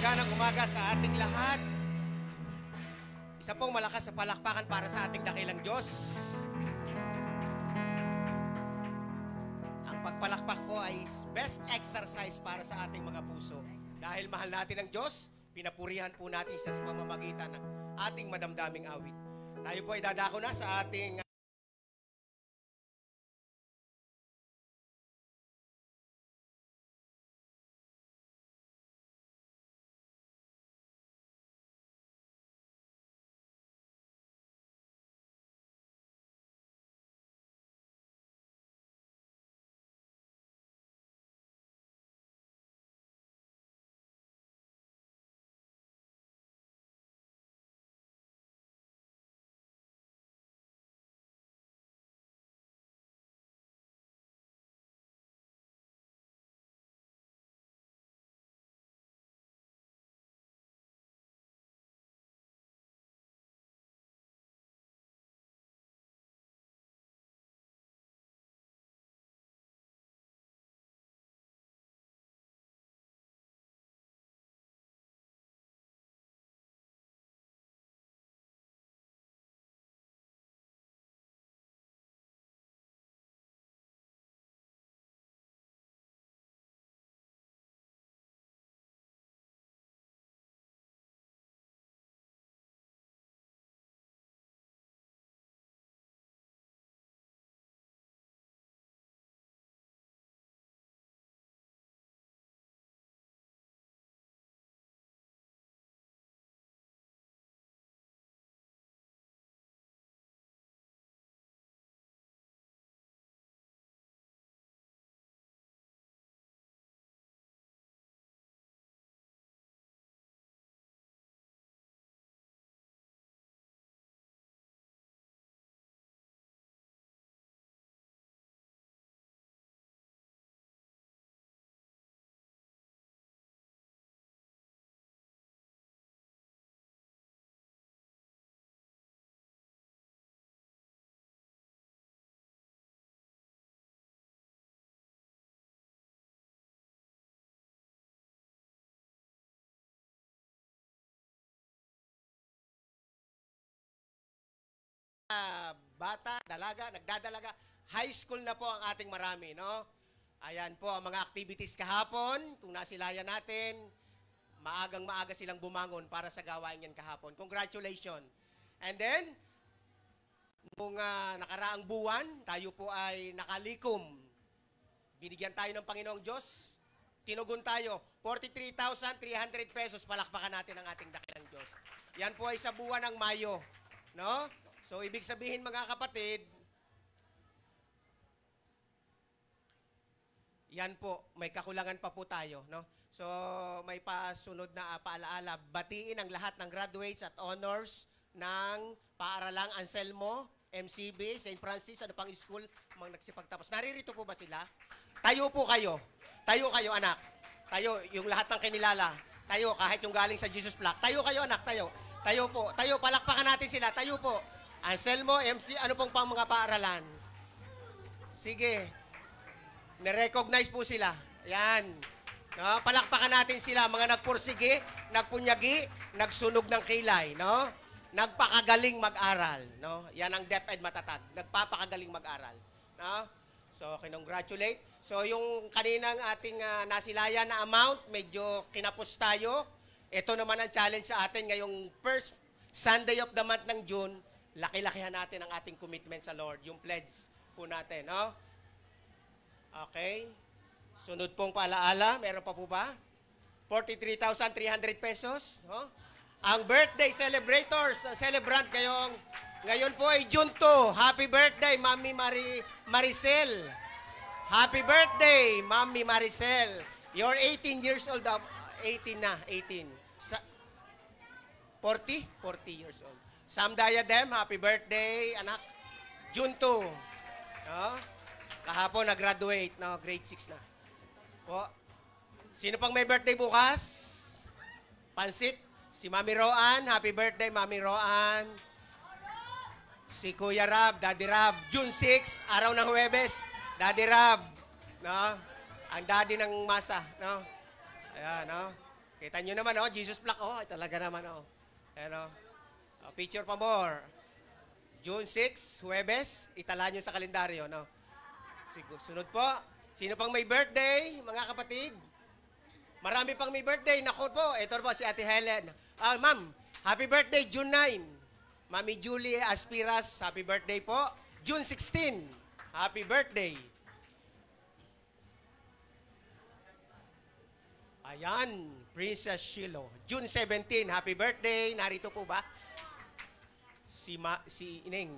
Maganang umaga sa ating lahat. Isa pong malakas na palakpakan para sa ating dakilang Diyos. Ang pagpalakpak po ay best exercise para sa ating mga puso. Dahil mahal natin ang Diyos, pinapurihan po natin siya sa pamamagitan ng ating madamdaming awit. Tayo po ay dadako na sa ating bata, dalaga, nagdadalaga. High school na po ang ating marami, no? Ayan po ang mga activities kahapon. Kung nasilayan natin, maagang-maaga silang bumangon para sa gawain yan kahapon. Congratulations. And then, nung nakaraang buwan, tayo po ay nakalikom. Binigyan tayo ng Panginoong Diyos. Tinugon tayo. 43,300 pesos. Palakpakan natin ang ating dakilang Diyos. Yan po ay sa buwan ng Mayo, no? So, ibig sabihin mga kapatid, yan po, may kakulangan pa po tayo, no? So, may pasunod na paalaala. Batiin ang lahat ng graduates at honors ng paaralang Anselmo, MCB, St. Francis, ano pang school, mga nagsipagtapos. Naririto po ba sila? Tayo po kayo. Tayo kayo, anak. Tayo, yung lahat ng kinilala. Tayo, kahit yung galing sa Jesus Flock. Tayo kayo, anak. Tayo. Tayo po. Tayo, palakpakan natin sila. Tayo po. Anselmo, MC, ano pong pang mga paaralan? Sige. Nirecognize po sila. Yan. No? Palakpakan natin sila. Mga nagpursige, nagpunyagi, nagsunog ng kilay. No? Nagpakagaling mag-aral. No? Yan ang DepEd matatag. Nagpapakagaling mag-aral. No? So, kinongratulate. So, yung kaninang ating nasilayan na amount, medyo kinapos tayo. Ito naman ang challenge sa atin ngayong first Sunday of the month ng June. Laki-lakihan natin ang ating commitment sa Lord. Yung pledge po natin, no? Okay. Sunod pong paalaala. Meron pa po ba? 43,300 pesos, no? Ang birthday celebrators, celebrant ngayon po ay June 2. Happy birthday, Mami Maricel. Happy birthday, Mami Maricel. You're 18 years old. 18 na, 18. 40 years old. Sam Diadem, happy birthday, anak. June 2. No? Kahapon nag-graduate, no? Grade 6 na. Po. Sino pang may birthday bukas? Pansit. Si Mami Roan, happy birthday, Mami Roan. Si Kuya Rab, Daddy Rab. June 6, araw ng Huwebes. Daddy Rab. No? Ang daddy ng masa. No? Ayan, no? Kita nyo naman, oh, Jesus Black, oh, talaga naman, oh. Ano, picture pa more. June 6, Huwebes, itala nyo sa kalendaryo, no? Sunod po, sino pang may birthday, mga kapatid? Marami pang may birthday. Naku po, ito po si Ate Helen. Ma'am, happy birthday, June 9. Mami Julie Aspiras, happy birthday po. June 16, happy birthday. Ayan, Princess Shilo. June 17, happy birthday. Narito po ba? Si Ining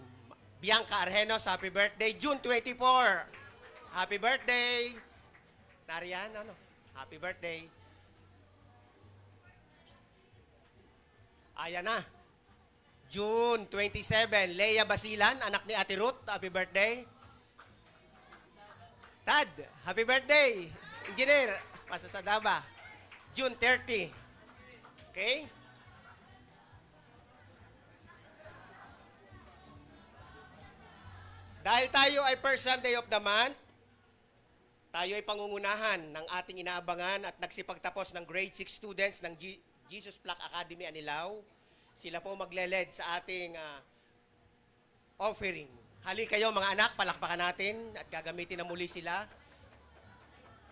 Bianca Argenos, happy birthday. June 24, happy birthday. Nariyan, ano? Happy birthday. Ayan na. June 27, Leia Basilan, anak ni Ate Ruth, happy birthday. Tad, happy birthday. Engineer, Pasasadaba. June 30. Okay? Dahil tayo ay first Sunday of the month, tayo ay pangungunahan ng ating inaabangan at nagsipagtapos ng grade 6 students ng Jesus Black Academy Anilao. Sila po magle-lead sa ating offering. Hali kayo mga anak, palakpakan natin at gagamitin na muli sila.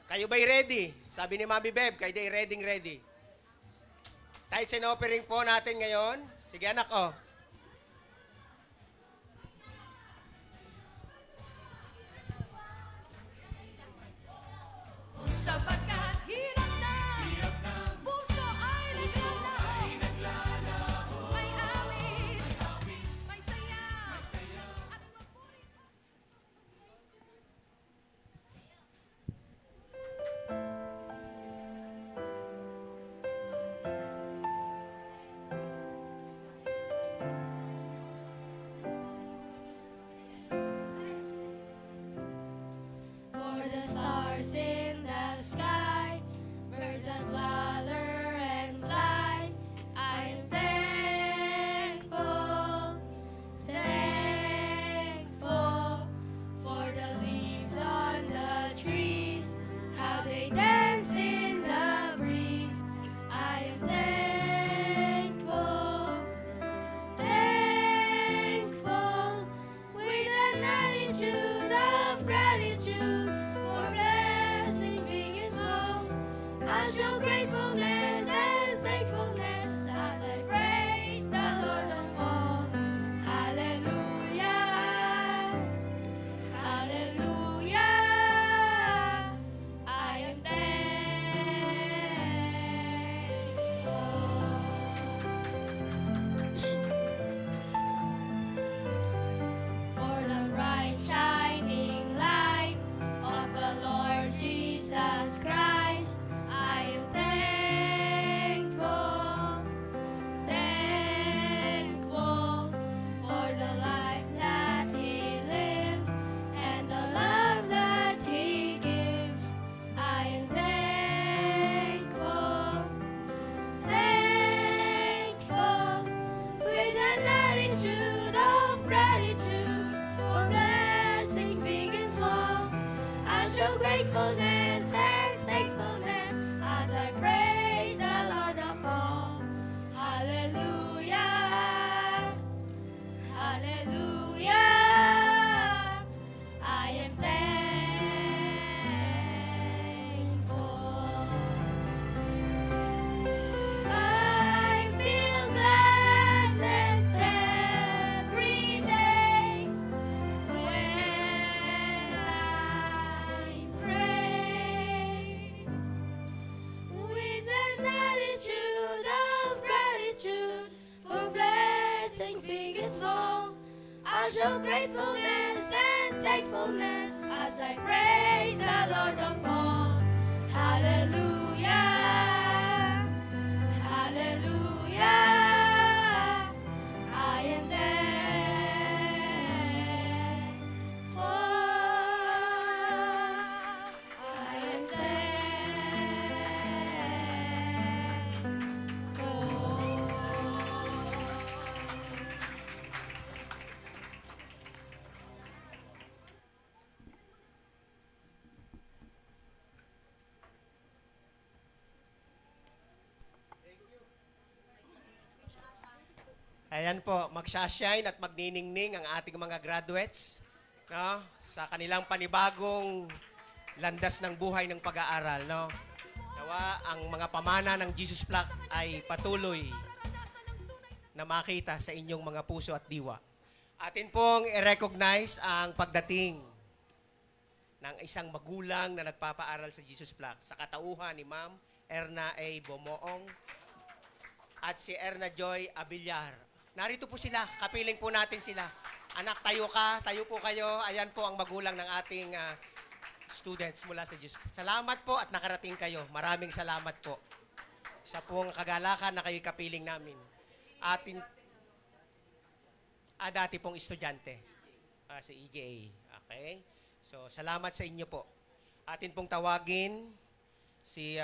Kayo ba'y ready? Sabi ni Mami Beb, kayo ba'y ready? Tithes and offering po natin ngayon. Sige anak, oh. Sapagkat hirap na, puso ay naglalaho, may awit, may saya, at mapuri. For the stars in the sky, birds that flutter and fly, I'm thankful, thankful for the leaves on the trees, how they dance in the breeze. I am thankful, thankful with an attitude of gratitude for blessings big and small. I show gratefulness and thankfulness as I praise the Lord of all. Hallelujah, hallelujah. I am thankful for the bright shining light of the Lord Jesus Christ. I am thankful, thankful for the life that He lived and the love that He gives. I am thankful, thankful with an attitude of gratitude for blessings big and small. I show gratefulness and thankfulness as I praise the Lord of all. Hallelujah, hallelujah. I am thankful. I feel gladness every day when I pray with an attitude of gratitude for blessings big and small. I show gratefulness and thankfulness as I praise the Lord of all. Hallelujah, hallelujah. I am thankful. I am thankful. Ayan po, magshashine at magniningning ang ating mga graduates, no? Sa kanilang panibagong landas ng buhay ng pag-aaral, no? Nawa ang mga pamana ng Jesus Flock ay patuloy na makita sa inyong mga puso at diwa. Atin pong i-recognize ang pagdating ng isang magulang na nagpapaaral sa Jesus Flock sa katauhan ni Ma'am Erna A. Bomoong at si Erna Joy Abillar. Narito po sila, kapiling po natin sila. Anak, tayo ka, tayo po kayo. Ayan po ang magulang ng ating students mula sa Jesus. Salamat po at nakarating kayo. Maraming salamat po sa pong kagalakan na kayo'y kapiling namin. Dati pong estudyante, si EJA. Okay? So, salamat sa inyo po. Atin pong tawagin si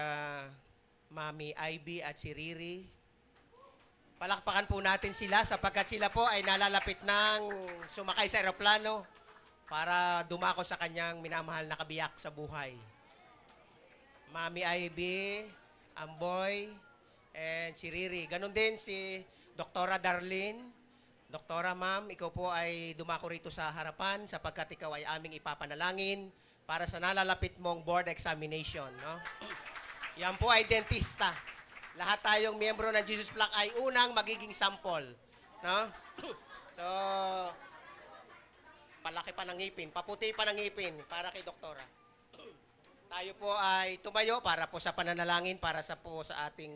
Mami Ivy at si Riri. Palakpakan po natin sila sapagkat sila po ay nalalapit ng sumakay sa aeroplano para dumako sa kanyang minamahal na kabiyak sa buhay. Mami Ivy, Amboy, and si Riri. Ganon din si Doktora Darlene. Doktora, ma'am, ikaw po ay dumako rito sa harapan sapagkat ikaw ay aming ipapanalangin para sa nalalapit mong board examination. No? Yan po ay dentista. Lahat tayong miyembro ng Jesus Flock ay unang magiging sample. No? So, palaki pa ng ngipin, paputi pa ng ngipin para kay Doktora. Tayo po ay tumayo para po sa pananalangin para sa ating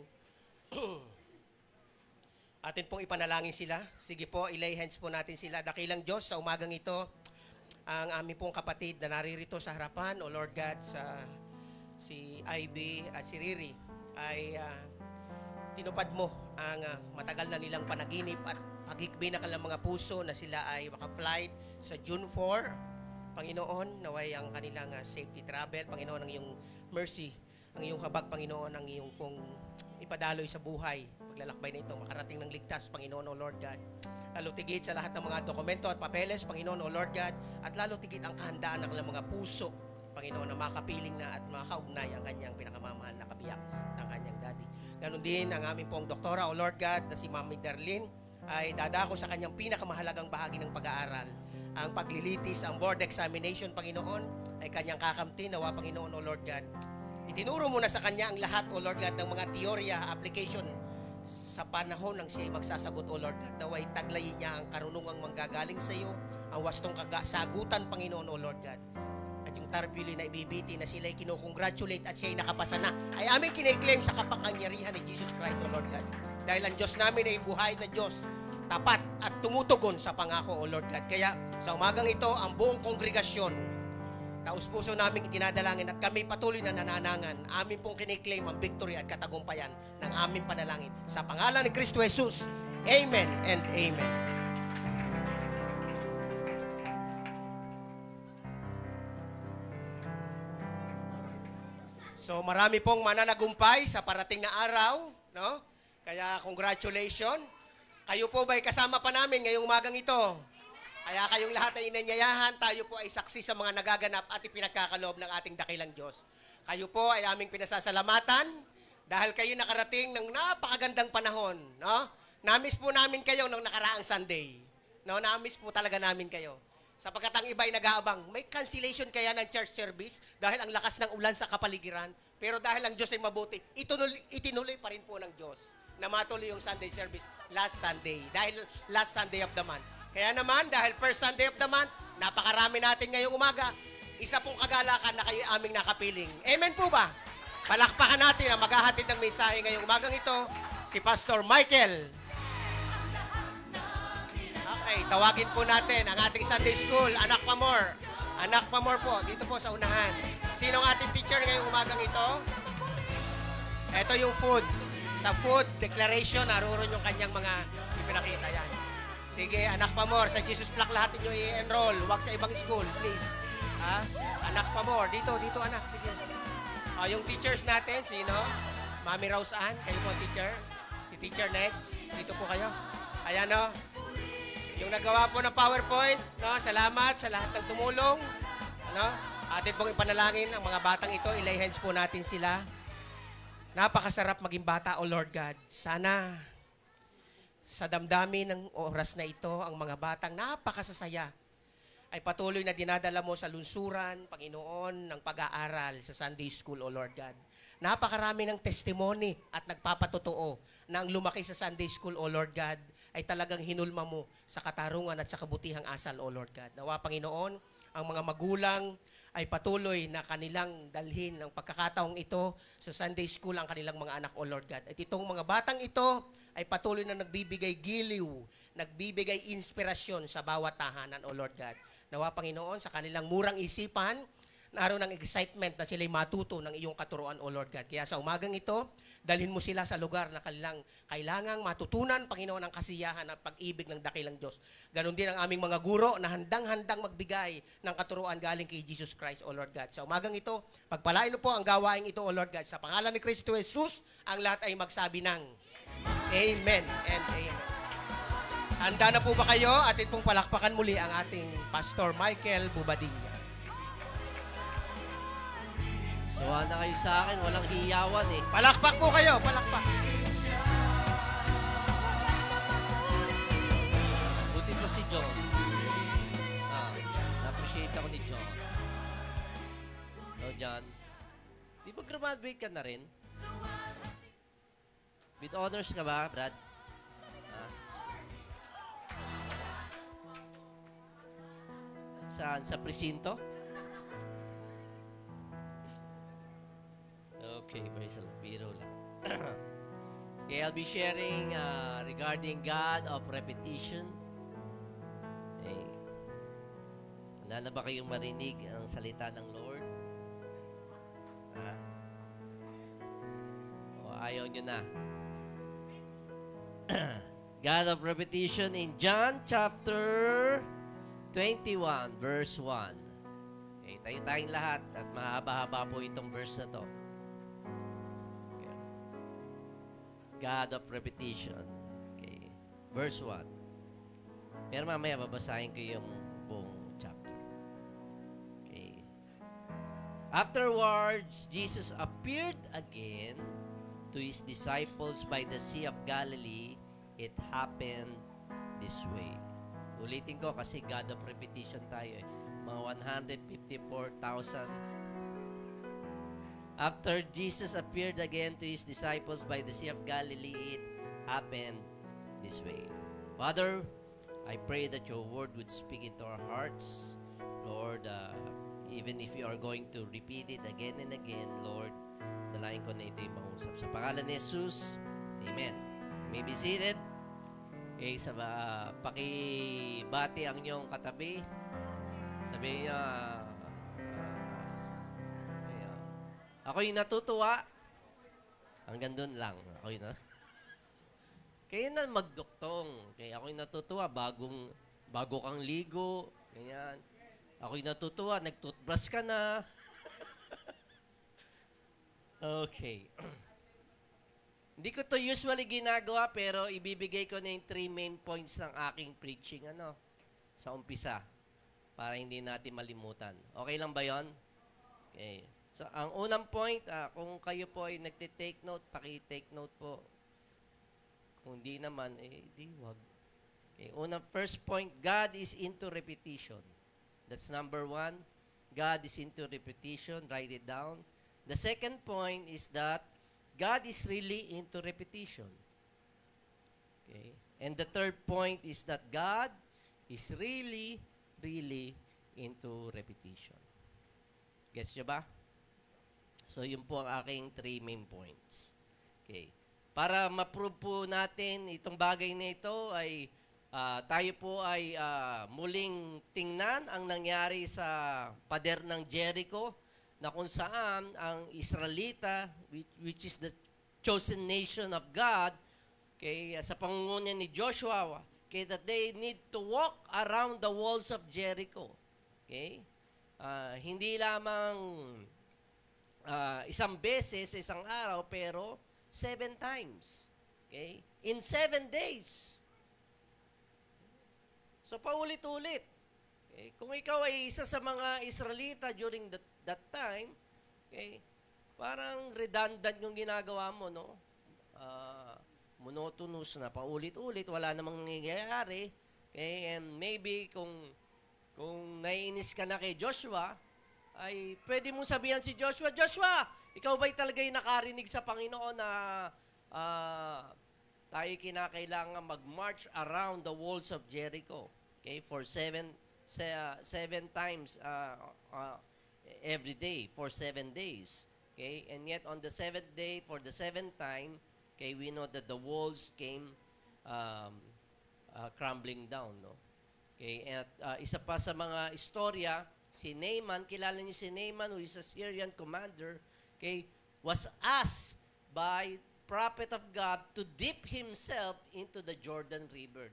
atin pong ipanalangin sila. Sige po, ilay hands po natin sila. Dakilang Diyos, sa umagang ito, ang aming pong kapatid na naririto sa harapan, O Lord God, si Ivy at si Riri, ay tinupad mo ang matagal na nilang panaginip at paghikbi na kanilang mga puso na sila ay maka-flight sa June 4. Panginoon, naway ang kanilang safety travel. Panginoon, ang iyong mercy, ang iyong habag, Panginoon, ang iyong pong ipadaloy sa buhay. Paglalakbay na ito, makarating ng ligtas, Panginoon, O Lord God. Lalo tigit sa lahat ng mga dokumento at papeles, Panginoon, O Lord God. At lalo tigit ang kahandaan ng kanilang mga puso, Panginoon, na makapiling na at makaugnay ang kanyang pinakamamahal na kabiyak ng kanyang daddy. Ganon din ang aming pong doktora, O Lord God, na si Mami Darlene, ay dadako sa kanyang pinakamahalagang bahagi ng pag-aaral. Ang paglilitis, ang board examination, Panginoon, ay kanyang kakamti. Nawa, Panginoon, O Lord God. Itinuro mo na sa kanya ang lahat, O Lord God, ng mga teorya, application sa panahon ng siya'y magsasagot, O Lord God. Naway taglayin niya ang karunungang manggagaling sa iyo, ang wastong sagutan, Panginoon, O Lord God. At yung tarpuli na ibibiti na sila'y kinukongratulate at siya'y nakapasa na, ay aming kiniklaim sa kapangyarihan ni Jesus Christ, O Lord God. Dahil ang Diyos namin ay buhay na Diyos, tapat at tumutugon sa pangako, O Lord God. Kaya sa umagang ito, ang buong kongregasyon, taus-puso namin itinadalangin at kami patuloy na nananangan. Amin pong kiniklaim ang victory at katagumpayan ng aming panalangin. Sa pangalan ni Kristo Jesus, Amen and Amen. So marami pong mananagumpay sa parating na araw, no? Kaya congratulations. Kayo po ba'y kasama pa namin ngayong umagang ito? Kaya kayong lahat ay inanyayahan, tayo po ay saksi sa mga nagaganap at ipinagkakaloob ng ating dakilang Diyos. Kayo po ay aming pinasasalamatan dahil kayo nakarating ng napakagandang panahon, no? Namiss po namin kayo nung nakaraang Sunday. No, namiss po talaga namin kayo. Sapagkat ang iba ay nag-aabang, may cancellation kaya ng church service dahil ang lakas ng ulan sa kapaligiran. Pero dahil ang Diyos ay mabuti, itinuloy pa rin po ng Diyos na matuloy yung Sunday service last Sunday. Dahil last Sunday of the month. Kaya naman, dahil first Sunday of the month, napakarami natin ngayong umaga, isa pong kagalakan na kayo aming nakapiling. Amen po ba? Palakpakan natin ang maghahatid ng mensahe ngayong umagang ito, si Pastor Michael. Okay, tawagin po natin ang ating Sunday School, Anak Pamor. Anak Pamor po, dito po sa unahan. Sino ang ating teacher ngayong umagang ito? Ito yung food. Sa food declaration, naroon yung kanyang mga ipinakita yan. Sige, Anak Pamor, sa Jesus Flock lahat ninyo i-enroll. Huwag sa ibang school, please. Ha? Anak Pamor, dito anak. Sige. Yung teachers natin, sino? Mami Rose Ann, kayo po teacher. Si Teacher Neds, dito po kayo. Ayan, no? Yung nagawa po ng PowerPoint, no? Salamat sa lahat ng tumulong. Ano? Atin pong ipanalangin ang mga batang ito, ilay hands po natin sila. Napakasarap maging bata, O Lord God. Sana Sa damdamin ng oras na ito, ang mga batang napakasasaya ay patuloy na dinadala mo sa lunsuran, Panginoon, ng pag-aaral sa Sunday School, O Lord God. Napakarami ng testimony at nagpapatotoo na ang lumaki sa Sunday School, O Lord God, ay talagang hinulma mo sa katarungan at sa kabutihang asal, O Lord God. Nawa, Panginoon, ang mga magulang ay patuloy na kanilang dalhin ng pagkakataong ito sa Sunday School ang kanilang mga anak, O Lord God. At itong mga batang ito ay patuloy na nagbibigay giliw, nagbibigay inspirasyon sa bawat tahanan, O Lord God. Nawa, Panginoon, sa kanilang murang isipan, naroon ng excitement na sila'y matuto ng iyong katuruan, O Lord God. Kaya sa umagang ito, dalhin mo sila sa lugar na kanilang kailangang matutunan, Panginoon, ang kasiyahan at pag-ibig ng dakilang Diyos. Ganon din ang aming mga guro na handang-handang magbigay ng katuruan galing kay Jesus Christ, O Lord God. Sa umagang ito, pagpalain mo po ang gawaing ito, O Lord God. Sa pangalan ni Kristo Jesus, ang lahat ay magsabi ng Amen and Amen. Handa na po ba kayo? Atin pong palakpakan muli ang ating Pastor Michael Bubadilla. Sawa na kayo sa akin, walang hiyawan eh. Palakpak po kayo, palakpak. Buti pa si John. Na-appreciate ako ni John. John. Di ba graduate ka na rin? With honors ka ba, Brad? Saan? Sa presinto? Okay, praise the Lord. Biro lang. Okay, I'll be sharing regarding God of repetition. Okay. Wala na ba kayong marinig ang salita ng Lord? O ayaw nyo na? God of repetition in John chapter 21, verse 1. Okay, tayo-tayong lahat at mahaba-haba po itong verse na to. Okay. God of repetition. Okay. Verse 1. Pero mamaya babasahin ko yung buong chapter. Okay. Afterwards, Jesus appeared again to His disciples by the Sea of Galilee. It happened this way. Ulitin ko kasi God of repetition tayo eh. Mga 154,000. After Jesus appeared again to His disciples by the Sea of Galilee, it happened this way. Father, I pray that your word would speak into our hearts. Lord, even if you are going to repeat it again and again, Lord, dalayan ko na ito yung mausap. Sa pangalan ni Jesus, Amen. You may be seated. Okay, pakibati ang inyong katabi. Sabihin niya, ako'y natutuwa. Hanggang doon lang. Ako'y na. Kaya na magduktong. Kaya ako'y natutuwa. Bago kang ligo. Ganyan. Ako'y natutuwa. Nag-toothbrush ka na. Okay. Hindi ko to usually ginagawa pero ibibigay ko na yung 3 main points ng aking preaching sa umpisa para hindi natin malimutan. Okay lang ba yon? Okay. So, ang unang point, kung kayo po ay nagte-take note, paki-take note po. Kung hindi naman, di wag. Okay. First point, God is into repetition. That's number 1. God is into repetition. Write it down. The second point is that God is really into repetition. Okay? And the third point is that God is really, really into repetition. Guess nyo ba? So, yun po ang aking 3 main points. Okay. Para ma-prove po natin itong bagay na ito ay tayo po ay muling tingnan ang nangyari sa pader ng Jericho na kung saan ang Israelita, which is the chosen nation of God, okay, sa pangunguna ni Joshua, okay, that they need to walk around the walls of Jericho. Okay? Hindi lamang isang beses, isang araw, pero 7 times. Okay? In 7 days. So, paulit-ulit. Okay? Kung ikaw ay isa sa mga Israelita during that time, okay, parang redundant yung ginagawa mo, no? monotonous na paulit-ulit, wala namang nangyayari. Okay, and maybe kung naiinis ka na kay Joshua, ay pwede mong sabihan si Joshua, Joshua, ikaw ba'y talaga yung nakarinig sa Panginoon na tayo kinakailangan mag-march around the walls of Jericho, okay, for seven times every day, for 7 days. Okay, and yet on the 7th day, for the 7th time, okay, we know that the walls came crumbling down, no? Okay, at isa pa sa mga istorya, si Naaman, kilala niyo si Naaman, who is a Syrian commander, okay, was asked by prophet of God to dip himself into the Jordan River.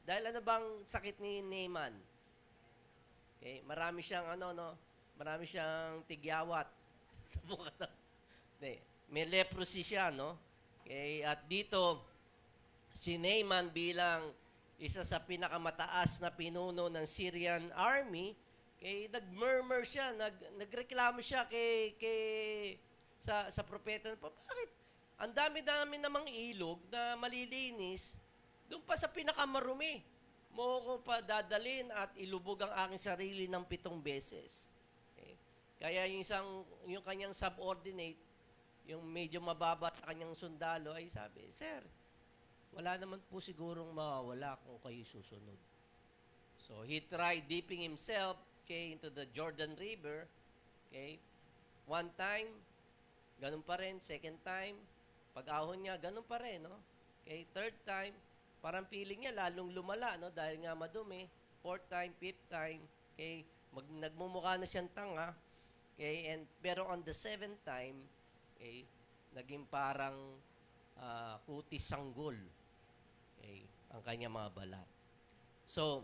Dahil ano bang sakit ni Naaman? Okay, marami siyang marami siyang tigyawat sa mukha. May leprosy siya, no? Okay, at dito si Naaman bilang isa sa pinakamataas na pinuno ng Syrian army, okay, nagmurmur siya, nagreklamo siya sa propeta. Bakit? Ang dami-dami namang ilog na malilinis, doon pa sa pinakamarumi. Mo ko pa dadalin at ilubog ang aking sarili ng 7 beses. Okay? Kaya yung kanyang subordinate, yung medyo mababa sa kanyang sundalo, ay sabi, Sir, wala naman po sigurong mawawala kung kayo susunod. So, he tried dipping himself, okay, into the Jordan River. Okay? 1 time, ganun pa rin. 2nd time, pag-ahon niya, ganun pa rin, no? Okay? 3rd time, parang feeling niya lalong lumala, no? Dahil nga madumi. 4th time, 5th time, okay? Nagmumukha na siyang tanga. Okay? Pero on the 7th time, okay, naging parang kutis sanggol. Okay? Ang kanyang mga balat. So,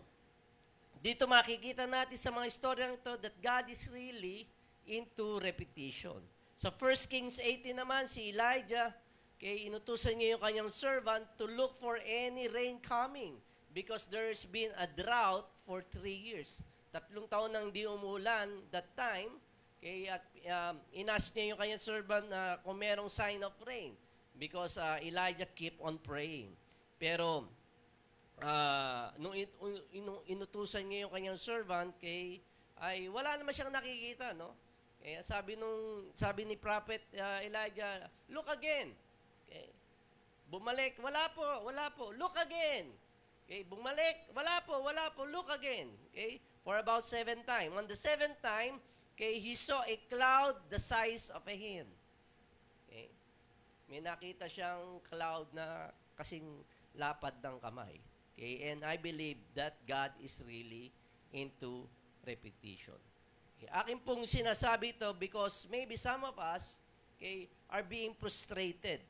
dito makikita natin sa mga istoryang ito that God is really into repetition. Sa 1 Kings 18 naman, si Elijah, okay, inutusan niya yung kanyang servant to look for any rain coming because there's been a drought for 3 years. 3 taon nang di umulan that time, okay, at inask niya yung kanyang servant na kung merong sign of rain because Elijah keep on praying. Pero, nung inutusan niya yung kanyang servant, okay, ay wala naman siyang nakikita, no? Kaya sabi ni Prophet Elijah, look again. Okay. Bumalik, wala po, look again. Okay, bumalik, wala po, look again. Okay, for about 7 times. On the 7th time, okay, he saw a cloud the size of a hen. Okay. May nakita siyang cloud na kasing lapad ng kamay. Okay, and I believe that God is really into repetition. Okay, akin pong sinasabi ito because maybe some of us, okay, are being frustrated.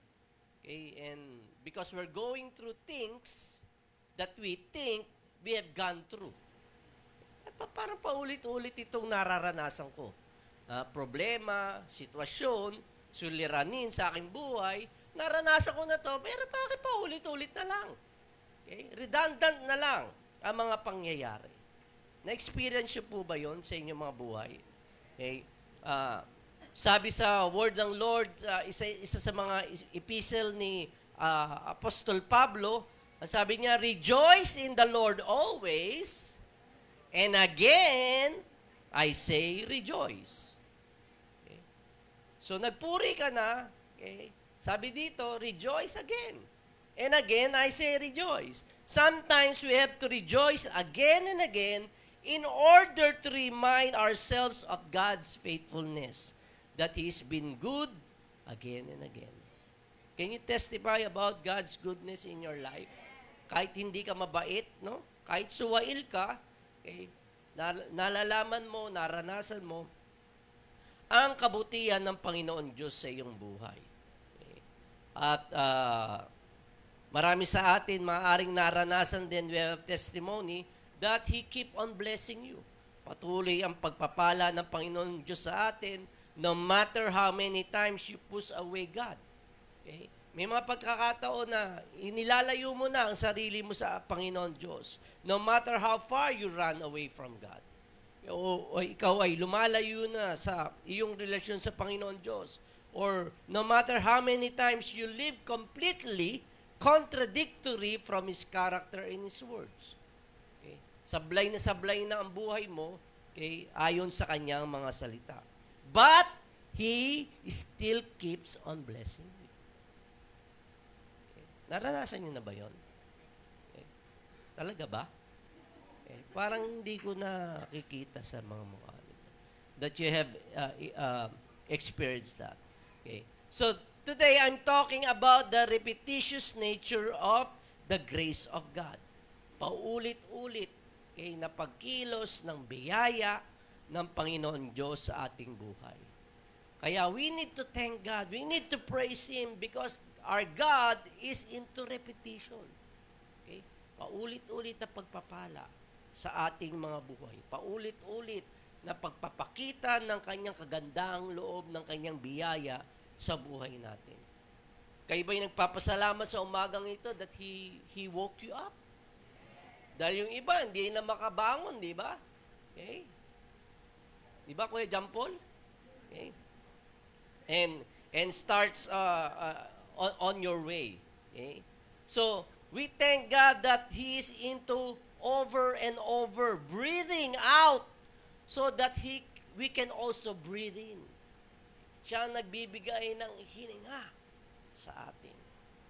Okay, and because we're going through things that we think we have gone through. At parang paulit-ulit itong nararanasan ko. Problema, sitwasyon, suliranin sa aking buhay, naranasan ko na to, pero bakit paulit-ulit na lang? Okay? Redundant na lang ang mga pangyayari. Na-experience nyo po ba yon sa inyong mga buhay? Okay? Sabi sa word ng Lord, isa sa mga epistle ni Apostol Pablo, sabi niya, rejoice in the Lord always, and again, I say rejoice. Okay? So, nagpuri ka na, okay? Sabi dito, rejoice again. And again, I say rejoice. Sometimes we have to rejoice again and again in order to remind ourselves of God's faithfulness, that He's been good again and again. Can you testify about God's goodness in your life? Kahit hindi ka mabait, no? Kahit suwail ka, okay, nalalaman mo, naranasan mo, ang kabutihan ng Panginoon Diyos sa iyong buhay. Okay. At marami sa atin, maaaring naranasan din, we have testimony, that He keep on blessing you. Patuloy ang pagpapala ng Panginoon Diyos sa atin, no matter how many times you push away God. Okay? May mga pagkakataon na inilalayo mo na ang sarili mo sa Panginoon Diyos, no matter how far you run away from God. O ikaw ay lumalayo na sa iyong relasyon sa Panginoon Diyos. Or no matter how many times you live completely contradictory from His character and His words. Okay? Sablay na ang buhay mo, okay, ayon sa kanyang mga salita. But He still keeps on blessing you. Okay? Naranasan niyo na ba yun? Okay? Talaga ba? Okay? Parang hindi ko nakikita sa mga mukha niyo that you have experienced that. Okay? So, today I'm talking about the repetitious nature of the grace of God. Paulit-ulit, okay, na pagkilos ng biyaya ng Panginoon Diyos sa ating buhay. Kaya we need to thank God. We need to praise Him because our God is into repetition. Okay? Paulit-ulit na pagpapala sa ating mga buhay. Paulit-ulit na pagpapakita ng kanyang kagandahang loob, ng kanyang biyaya sa buhay natin. Kayo ba'y nagpapasalamat sa umagang ito that He woke you up? Dahil yung iba, hindi na makabangon, di ba? Okay? Di ba, Kuya John Paul? Okay? And starts on your way. Okay? So, we thank God that He is into over and over, breathing out so that we can also breathe in. Siya ang nagbibigay ng hininga sa atin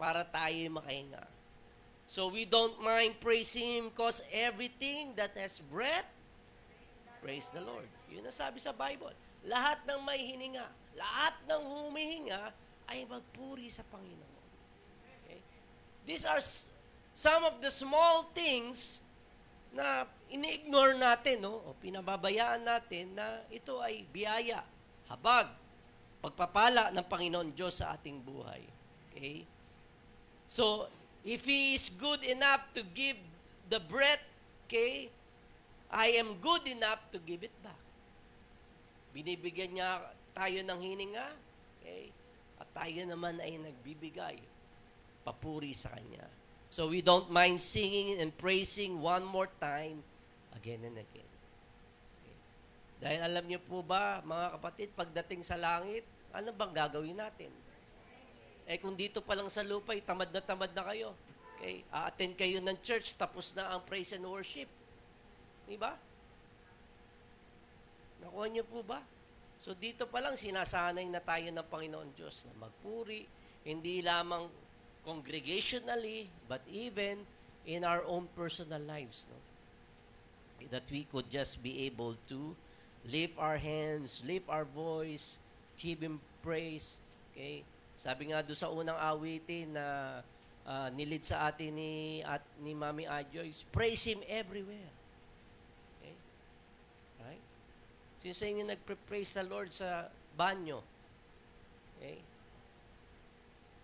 para tayo makahinga. So we don't mind praising Him because everything that has breath, praise the Lord. Yun ang sabi sa Bible. Lahat ng may hininga, lahat ng humihinga ay magpuri sa Panginoon. Okay? These are some of the small things na ini-ignore natin, no? O pinababayaan natin na ito ay biyaya, habag, pagpapala ng Panginoon Diyos sa ating buhay. Okay? So, if He is good enough to give the breath, okay, I am good enough to give it back. Binibigyan niya tayo ng hininga, okay, at tayo naman ay nagbibigay papuri sa Kanya. So, we don't mind singing and praising one more time, again and again. Okay. Dahil alam niyo po ba, mga kapatid, pagdating sa langit, ano bang gagawin natin? Eh kung dito pa lang sa lupa, tamad na kayo. Okay? A-attend kayo ng church, tapos na ang praise and worship. Di ba? Nakuha niyo po ba? So dito pa lang, sinasanay na tayo ng Panginoon Diyos na magpuri, hindi lamang congregationally, but even in our own personal lives. No? That we could just be able to lift our hands, lift our voice, give Him praise. Okay? Sabi nga doon sa unang awitin na nilid sa atin ni Mami Ajoy, praise Him everywhere. Okay? Right? Sino sa inyo nagpe-praise sa Lord sa banyo? Okay?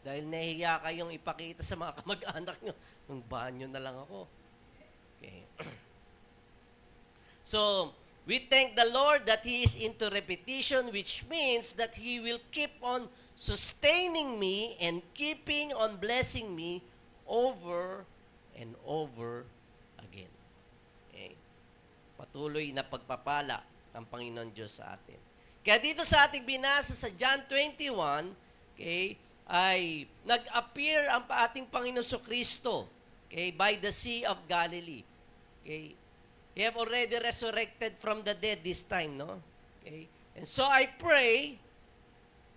Dahil nahihiya kayong ipakita sa mga kamag-anak nyo, ng banyo na lang ako. Okay. So, we thank the Lord that He is into repetition, which means that He will keep on sustaining me and keeping on blessing me over and over again. Okay. Patuloy na pagpapala ng Panginoon Diyos sa atin. Kaya dito sa ating binasa sa John 21, okay, ay nag-appear ang ating Panginoon Kristo, okay, by the Sea of Galilee. Okay. He have already resurrected from the dead this time, no? Okay. And so I pray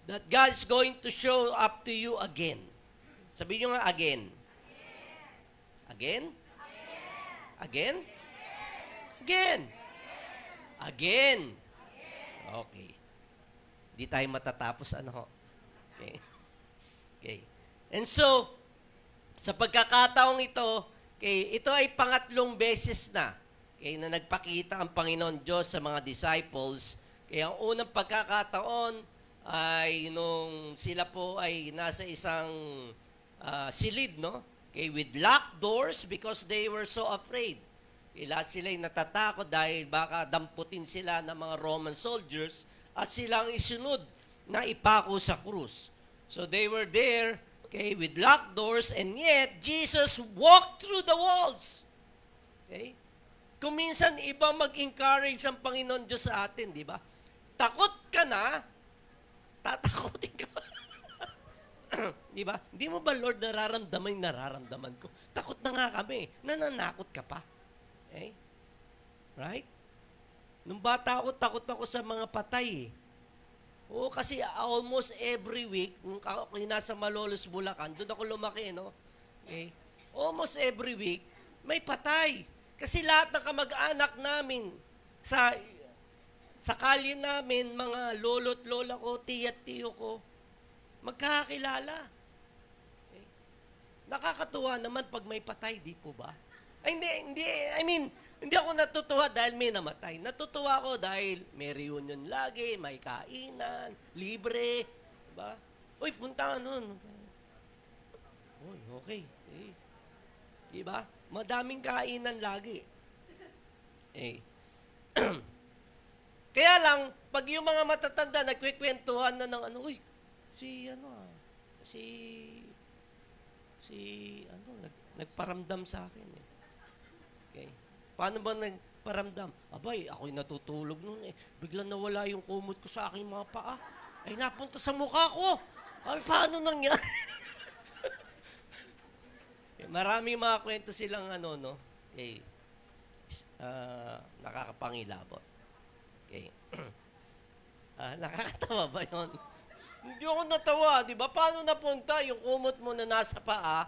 that God is going to show up to you again. Sabihin nyo nga, again. Again? Again? Again? Again? Okay. Di tayo matatapos, ano? Okay. Okay. And so, sa pagkakataong ito, okay, ito ay pangatlong beses na, okay, na nagpakita ang Panginoon Diyos sa mga disciples. Kaya ang unang pagkakataon ay nung sila po ay nasa isang silid, no? Okay, with locked doors because they were so afraid. Lahat sila ay natatakot dahil baka damputin sila ng mga Roman soldiers at silang isunod na ipako sa krus. So they were there, okay, with locked doors, and yet Jesus walked through the walls. Okay? Kung minsan iba mag-encourage ang Panginoon Diyos sa atin, di ba? Takot ka na, tatakutin ka. Di ba? Hindi mo ba, Lord, nararamdaman yung nararamdaman ko? Takot na nga kami. Nananakot ka pa. Okay? Right? Nung bata ako, takot ako sa mga patay. Oo, kasi almost every week, nung ako nasa Malolos, Bulacan, doon ako lumaki, no? Okay? Almost every week, may patay. Kasi lahat ng kamag-anak namin, sa kalye namin, mga lolo't lola ko, tiya at tiyo ko, magkakakilala. Okay? Nakakatuwa naman pag may patay, di po ba? Ay, hindi, hindi ako natutuwa dahil may namatay. Natutuwa ako dahil may reunion lagi, may kainan, libre. Diba? Uy, punta ka nun. Uy, okay. Eh. Diba? Madaming kainan lagi. Eh. Kaya lang, pag yung mga matatanda, nagkwekwentuhan na ng uy, nagparamdam sa akin eh. Okay. Paano ba nagparamdam? Abay, ako'y natutulog noon eh. Biglang nawala yung kumot ko sa aking mga paa. Ay, napunta sa mukha ko. Ay, paano nangyari? Maraming mga kwento silang nakakapangilabot. Okay. Nakakatawa ba yun? Hindi ako natawa, di ba? Paano napunta yung kumot mo na nasa paa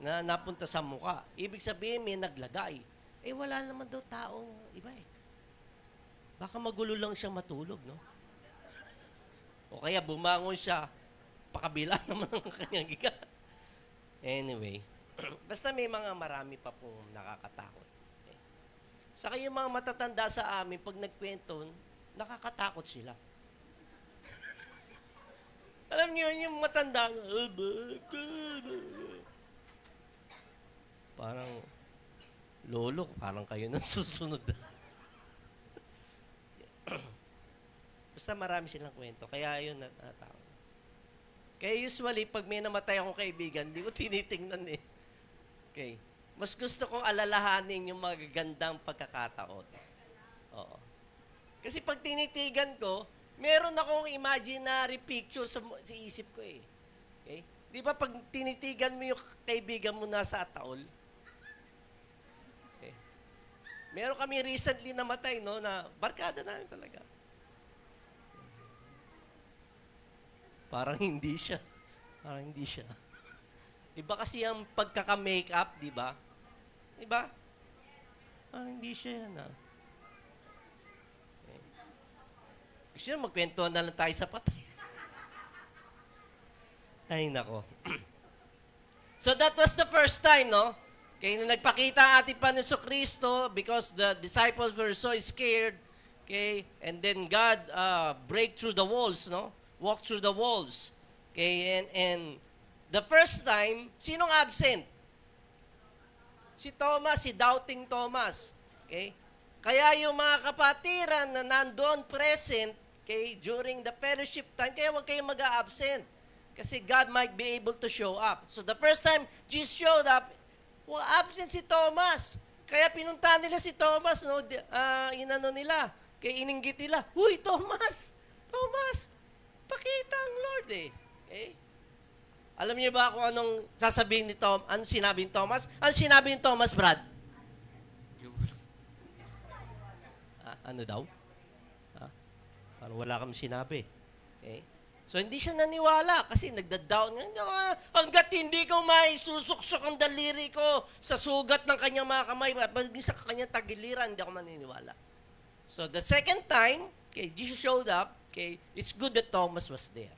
na napunta sa mukha? Ibig sabihin, may naglagay. Eh, wala naman daw taong iba eh. Baka magulo lang siya matulog, no? O kaya bumangon siya, pakabila naman ang kanyang giga. Anyway, basta may mga marami pa pong nakakatakot. Okay. Saka yung mga matatanda sa amin, pag nagkwento, nakakatakot sila. Alam niyo, yung matanda, parang, lolo, parang kayo nang susunod. Basta marami silang kwento. Kaya yun natakot. Kaya usually, pag may namatay akong kaibigan, hindi ko tinitingnan eh. Okay. Mas gusto kong alalahanin yung magagandang pagkakataon. Oo. Kasi pag tinitigan ko, meron akong imaginary picture sa isip ko eh. Okay? Di ba pag tinitigan mo yung kaibigan mo nasa ataol? Okay. Meron kami recently namatay, no, na barkada namin talaga. Parang hindi siya. Parang hindi siya. Iba kasi ang pagkaka-makeup, di ba? Di ba? Parang hindi siya yan, ah. Okay. Gusto nyo, magkwentuhan na lang tayo sa patay. Ay, nako. So that was the first time, no? Okay, nung nagpakita ang ating Panginoon Kristo because the disciples were so scared, okay, and then God break through the walls, no? Walk through the walls. Okay, and the first time, sinong absent? Si Thomas, si Doubting Thomas. Okay? Kaya yung mga kapatiran na nandoon present, okay, during the fellowship time, kaya huwag kayong mag-a-absent. Kasi God might be able to show up. So the first time Jesus showed up, absent si Thomas. Kaya pinunta nila si Thomas, no? Inano nila, kaya ininggit nila, "Uy, Thomas! Thomas! Pakita ang Lord eh." Okay? Alam niyo ba kung anong sasabihin ni Tom? Ano sinabi ni Thomas? Ano sinabi ni Thomas, Brad? Ano daw? Parang wala kami sinabi. Okay? So, hindi siya naniwala kasi nagda-down. Hanggat hindi ko may susuksok ang daliri ko sa sugat ng kanyang mga kamay at maging sa kanyang tagiliran, hindi ako maniniwala. So, the second time, okay, Jesus showed up. Okay, it's good that Thomas was there.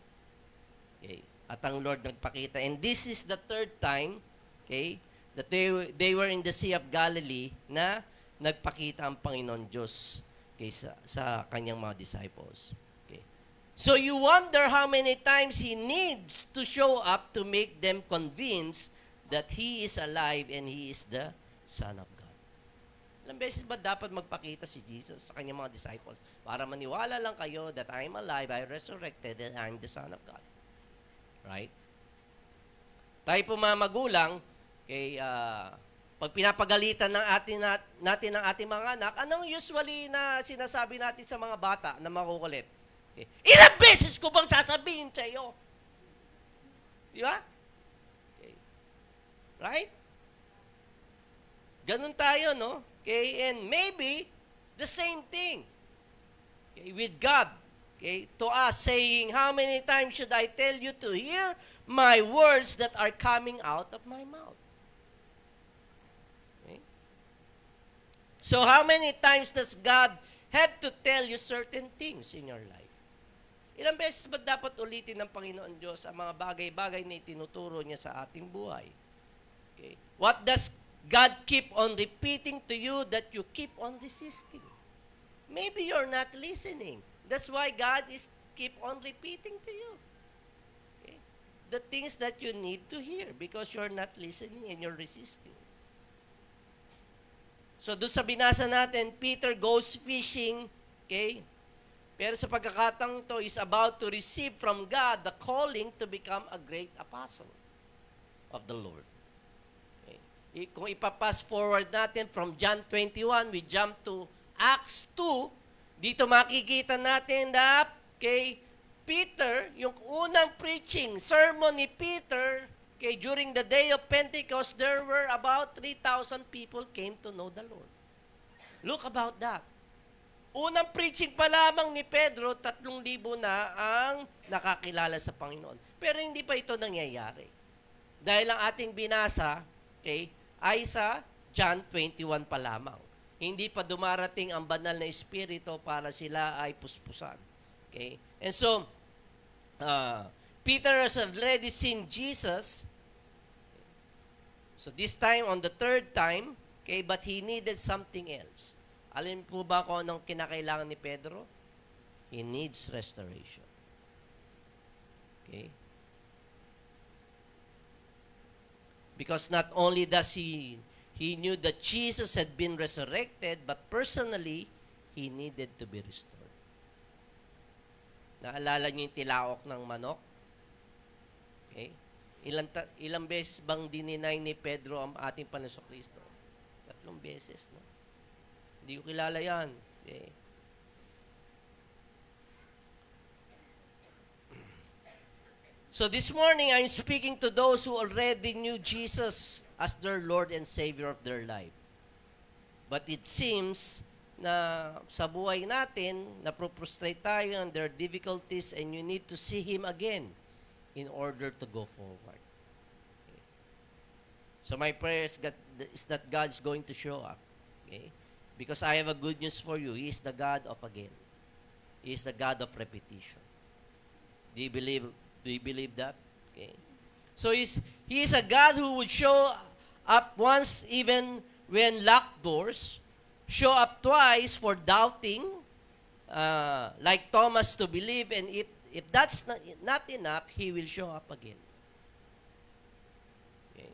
Okay, at ang Lord nagpakita. And this is the third time, okay, that they were in the Sea of Galilee na nagpakita ang Panginoon Diyos, okay, sa kanyang mga disciples. Okay. So you wonder how many times He needs to show up to make them convinced that He is alive and He is the Son of God. Ilang beses ba dapat magpakita si Jesus sa kanyang mga disciples para maniwala lang kayo that I am alive, I resurrected, and I am the Son of God? Right? Tayo po mga magulang, okay, pag pinapagalitan natin ang ating mga anak, anong usually na sinasabi natin sa mga bata na makukulit? Okay. Ilang beses ko bang sasabihin sa iyo? Di ba? Okay. Right? Ganun tayo, no? Okay, and maybe the same thing, okay, with God, okay, to us saying, how many times should I tell you to hear my words that are coming out of my mouth? Okay. So how many times does God have to tell you certain things in your life? Ilang beses ba dapat ulitin ng Panginoon Diyos ang mga bagay-bagay na itinuturo niya sa ating buhay? Okay. What does God keep on repeating to you that you keep on resisting? Maybe you're not listening. That's why God is keep on repeating to you. Okay? The things that you need to hear because you're not listening and you're resisting. So doon sa binasa natin, Peter goes fishing, okay? Pero sa pagkakataong ito is about to receive from God the calling to become a great apostle of the Lord. Kung ipapass forward natin from John 21, we jump to Acts 2, dito makikita natin na kay Peter, yung unang preaching, sermon ni Peter, okay, during the day of Pentecost, there were about 3,000 people came to know the Lord. Look about that. Unang preaching pa lamang ni Pedro, 3,000 na ang nakakilala sa Panginoon. Pero hindi pa ito nangyayari. Dahil ang ating binasa, okay, ay sa John 21 pa lamang. Hindi pa dumarating ang banal na espiritu para sila ay puspusan. Okay? And so, Peter has already seen Jesus. So this time, on the third time, okay, but he needed something else. Alam po ba kung anong kinakailangan ni Pedro? He needs restoration. Okay? Because not only does he knew that Jesus had been resurrected, but personally, he needed to be restored. Naalala niyo yung tilaok ng manok? Okay? Ilang beses bang dininay ni Pedro ang ating Panginoon Kristo? 3 beses, no? Hindi ko kilala yan. Okay? So this morning, I'm speaking to those who already knew Jesus as their Lord and Savior of their life. But it seems na sa buhay natin, naproprostrate tayo under difficulties and you need to see Him again in order to go forward. Okay. So my prayer is that God is going to show up. Okay? Because I have a good news for you. He is the God of again. He is the God of repetition. Do you believe that? Okay. So He is a God who would show up once even when locked doors, show up twice for doubting, like Thomas to believe, and if that's not enough, He will show up again. Okay.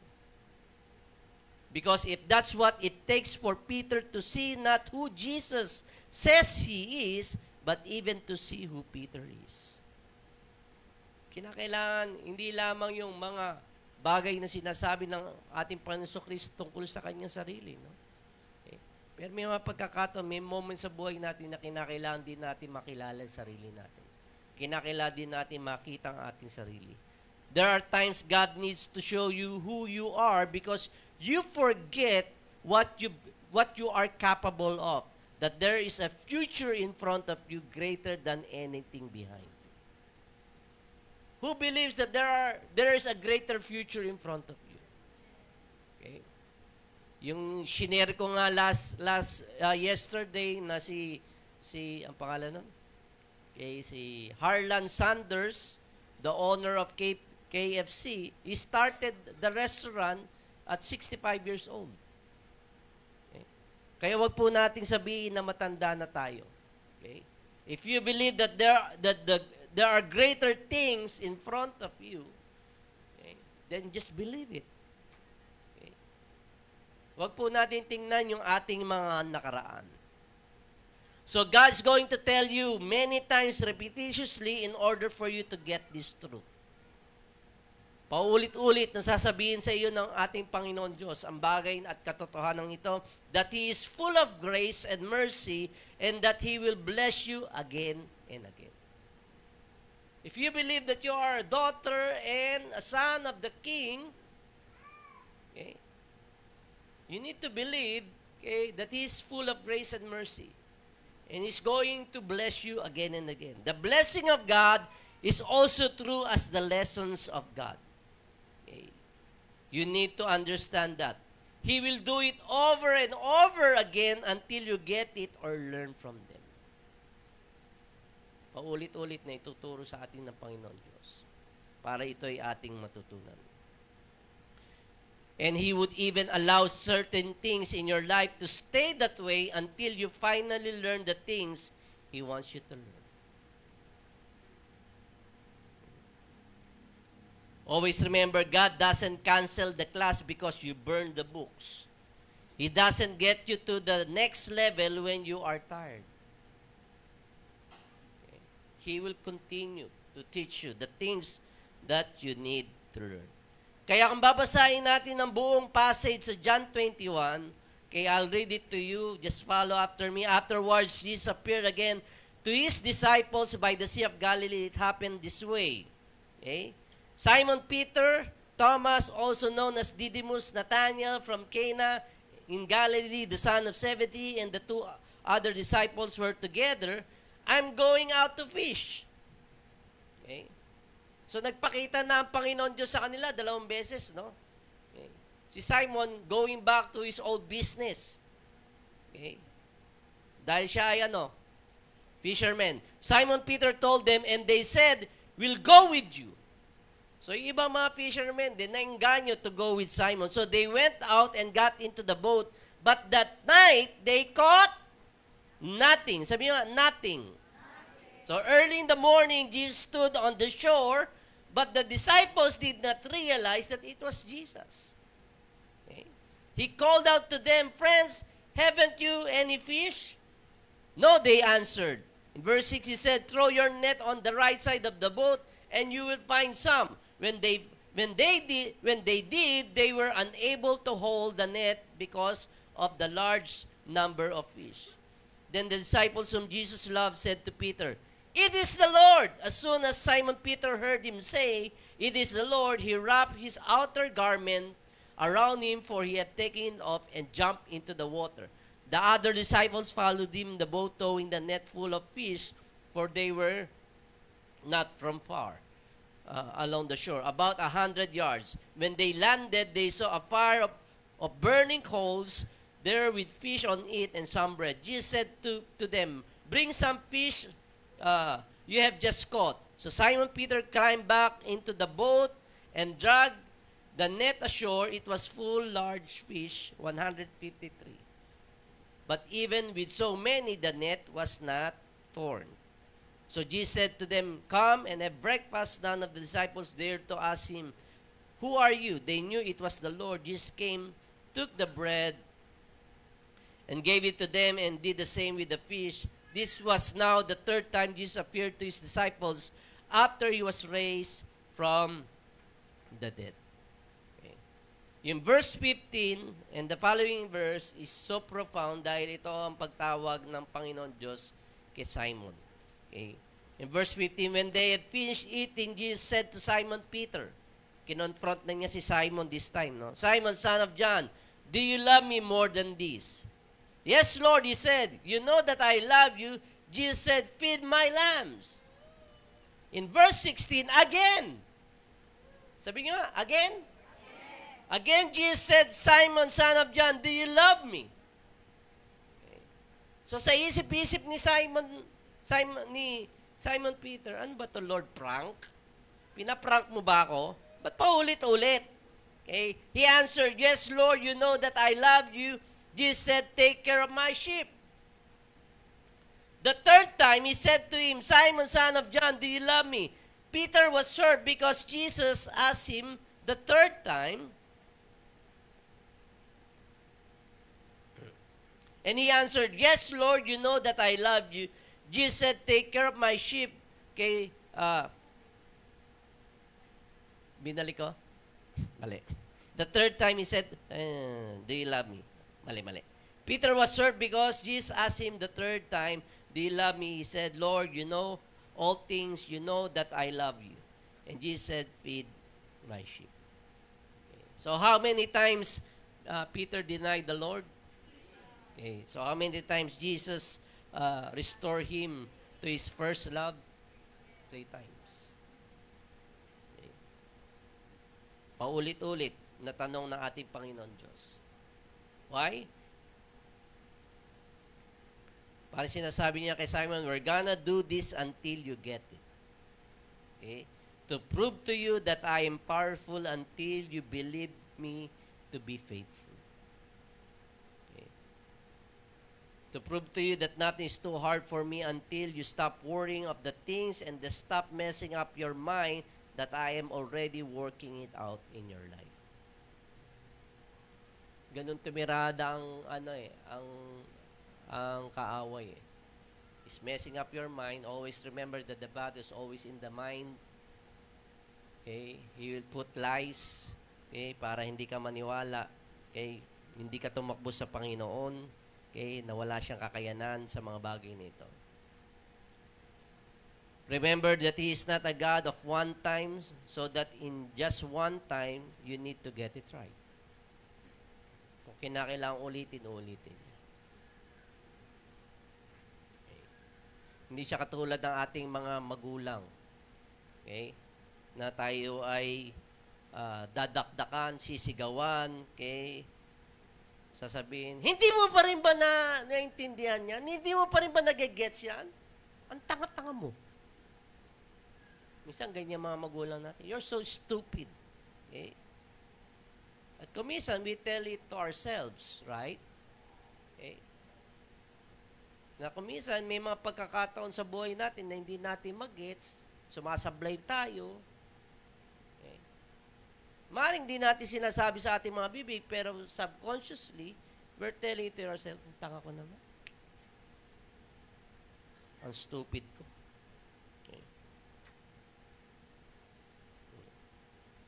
Because if that's what it takes for Peter to see not who Jesus says He is, but even to see who Peter is. Kinakailangan hindi lamang yung mga bagay na sinasabi ng ating Panginoon Kristo tungkol sa kanyang sarili. No? Okay. Pero may mga pagkakataon, may moment sa buhay natin na kinakailangan din natin makilala ang sarili natin. Kinakailangan din natin makita ang ating sarili. There are times God needs to show you who you are because you forget what you are capable of. That there is a future in front of you greater than anything behind. Who believes that there is a greater future in front of you? Okay. Yung shinare ko nga yesterday na si ang pangalan nun? Okay, si Harlan Sanders, the owner of KFC, he started the restaurant at 65 years old. Okay. Kaya wag po nating sabihin na matanda na tayo. Okay? If you believe that there are greater things in front of you, okay, then just believe it. Okay. Wag po natin tingnan yung ating mga nakaraan. So God's going to tell you many times repetitiously in order for you to get this truth. Paulit-ulit na sasabihin sa iyo ng ating Panginoon Diyos ang bagay at katotohanan ito, that He is full of grace and mercy and that He will bless you again and again. If you believe that you are a daughter and a son of the king, okay, you need to believe, okay, that He's full of grace and mercy. And He's going to bless you again and again. The blessing of God is also true as the lessons of God. Okay? You need to understand that. He will do it over and over again until you get it or learn from them. Paulit-ulit na ituturo sa atin ng Panginoon Diyos para ito ay ating matutunan. And He would even allow certain things in your life to stay that way until you finally learn the things He wants you to learn. Always remember, God doesn't cancel the class because you burned the books. He doesn't get you to the next level when you are tired. Okay? He will continue to teach you the things that you need to learn. Kaya kung babasahin natin ang buong passage sa John 21, okay, I'll read it to you. Just follow after me. Afterwards, Jesus appeared again to His disciples by the Sea of Galilee. It happened this way. Okay? Simon Peter, Thomas, also known as Didymus, Nathanael from Cana in Galilee, the son of Zebedee, and the two other disciples were together. I'm going out to fish. Okay? So, nagpakita na ang Panginoon Diyos sa kanila 2 beses, no? Okay. Si Simon going back to his old business. Okay. Dahil siya ay fisherman. Simon Peter told them, and they said, we'll go with you. So, yung ibang mga fishermen, din nainganyo to go with Simon. So, they went out and got into the boat. But that night, they caught nothing. Sabi nga, nothing. So, early in the morning, Jesus stood on the shore, but the disciples did not realize that it was Jesus. Okay. He called out to them, friends, haven't you any fish? No, they answered. In verse 6, he said, throw your net on the right side of the boat, and you will find some. When they did, they were unable to hold the net because of the large number of fish. Then the disciples whom Jesus loved said to Peter, it is the Lord. As soon as Simon Peter heard him say, it is the Lord, he wrapped his outer garment around him, for he had taken it off, and jumped into the water. The other disciples followed him in the boat, towing the net full of fish, for they were not from far along the shore, about 100 yards. When they landed, they saw a fire of burning coals there with fish on it and some bread. Jesus said to them, bring some fish you have just caught. So Simon Peter climbed back into the boat and dragged the net ashore. It was full large fish, 153. But even with so many, the net was not torn. So Jesus said to them, come and have breakfast. None of the disciples dared to ask him, who are you? They knew it was the Lord. Jesus came, took the bread, and gave it to them, and did the same with the fish. This was now the third time Jesus appeared to his disciples after he was raised from the dead. Okay. Yung verse 15 and the following verse is so profound dahil ito ang pagtawag ng Panginoon Diyos kay Simon. Okay. In verse 15, when they had finished eating, Jesus said to Simon Peter, kinonfront na niya si Simon this time, no? Simon, son of John, do you love me more than this? Yes, Lord, he said, you know that I love you. Jesus said, feed my lambs. In verse 16, again. Sabi nga, again? Again, Jesus said, Simon, son of John, do you love me? Okay. So sa isip-isip ni Simon Peter, ano ba to, Lord, prank? Pinaprank mo ba ako? Ba't paulit-ulit? Okay. He answered, yes, Lord, you know that I love you. Jesus said, take care of my sheep. The third time, he said to him, Simon, son of John, do you love me? Peter was hurt because Jesus asked him the third time. And he answered, yes, Lord, you know that I love you. Jesus said, take care of my sheep. Okay, binalik ko? Mali. The third time he said, do you love me? Mali. Peter was hurt because Jesus asked him the third time, do you love me? He said, Lord, you know all things. You know that I love you. And Jesus said, feed my sheep. Okay. So how many times Peter denied the Lord? Okay. So how many times Jesus restored him to his first love? 3 times. Okay. Paulit-ulit na tanong ng ating Panginoon Diyos. Why? Parang sinasabi niya kay Simon, we're gonna do this until you get it. Okay? To prove to you that I am powerful until you believe me to be faithful. Okay? To prove to you that nothing is too hard for me until you stop worrying of the things and stop messing up your mind that I am already working it out in your life. Ganun tumirada ang kaaway eh. Is messing up your mind. Always remember that the battle is always in the mind. Okay? He will put lies, okay, para hindi ka maniwala. Okay? Hindi ka tumakbo sa Panginoon. Okay? Nawala siyang kakayanan sa mga bagay nito. Remember that He is not a God of one time, so that in just one time, you need to get it right. Kung kinakailangan ulitin. Hindi siya katulad ng ating mga magulang. Okay? Na tayo ay dadakdakan, sisigawan, okay? Sasabihin, hindi mo pa rin ba naintindihan yan? Hindi mo pa rin ba nagigets yan? Ang tanga-tanga mo. Minsan ganyan mga magulang natin, you're so stupid. Okay? At kuminsan, we tell it to ourselves, right? Okay? Na kuminsan, may mga pagkakataon sa buhay natin na hindi natin mag-gets, sumasablay tayo. Okay. Maring di natin sinasabi sa ating mga bibig, pero subconsciously, we're telling it to ourselves, tanga ko naman. Ang stupid ko. Okay.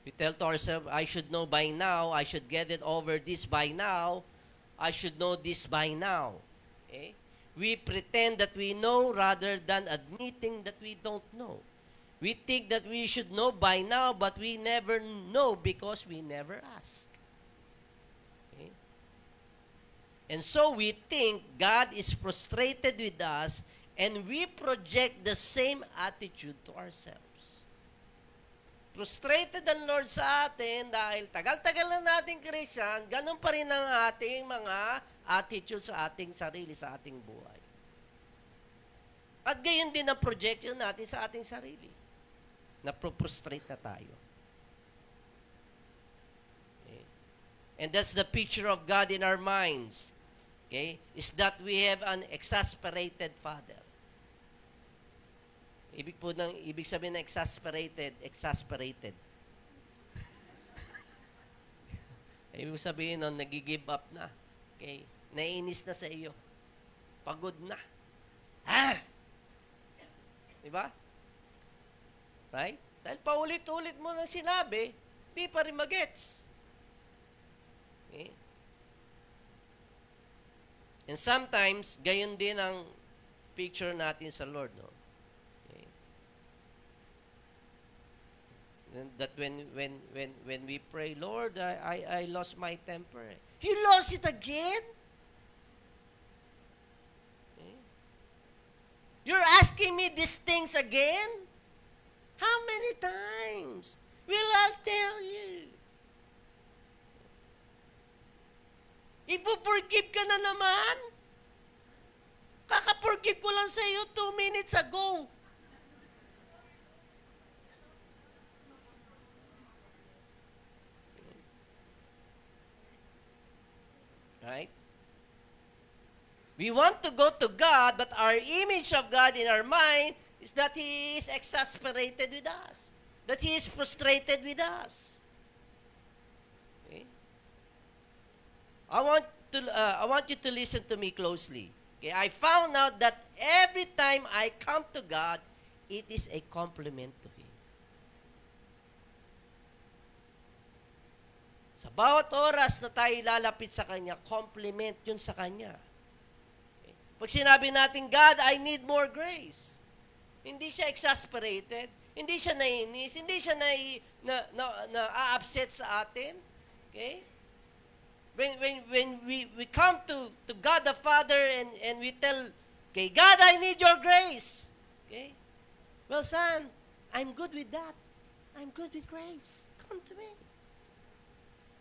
We tell to ourselves, I should know by now, I should get it over this by now, I should know this by now. Okay? We pretend that we know rather than admitting that we don't know. We think that we should know by now, but we never know because we never ask. Okay? And so we think God is frustrated with us, and we project the same attitude to ourselves. Frustrated ang Lord sa atin dahil tagal-tagal na nating Christian, ganun pa rin ang ating mga attitude sa ating sarili, sa ating buhay. At gayon din ang projection natin sa ating sarili. Na-frustrate na tayo. Okay. And that's the picture of God in our minds. Okay? Is that we have an exasperated Father. Ibig sabihin ng exasperated. Ibig sabihin nun, nag-give up na. Okay? Naiinis na sa iyo. Pagod na. Diba? Right? Dahil paulit-ulit mo na sinabi, di pa rin magets. Okay? And sometimes, gayon din ang picture natin sa Lord, no? Okay? That when we pray, Lord, I lost my temper. You lost it again? Okay? You're asking me these things again? How many times will I tell you? Ipo-forgive ka na naman? Kaka-forgive ko lang sa iyo 2 minutes ago. Right? We want to go to God, but our image of God in our mind is that He is exasperated with us. That He is frustrated with us. Okay? I want you to listen to me closely. Okay? I found out that every time I come to God, it is a compliment to Him. Sa bawat oras na tayo lalapit sa Kanya, compliment yun sa Kanya. Pag sinabi natin, God, I need more grace. Hindi siya exasperated. Hindi siya naiinis, hindi siya na-upset sa atin. Okay? When we come to God the Father and we tell, okay, God, I need your grace. Okay? Well, son, I'm good with that. I'm good with grace. Come to me.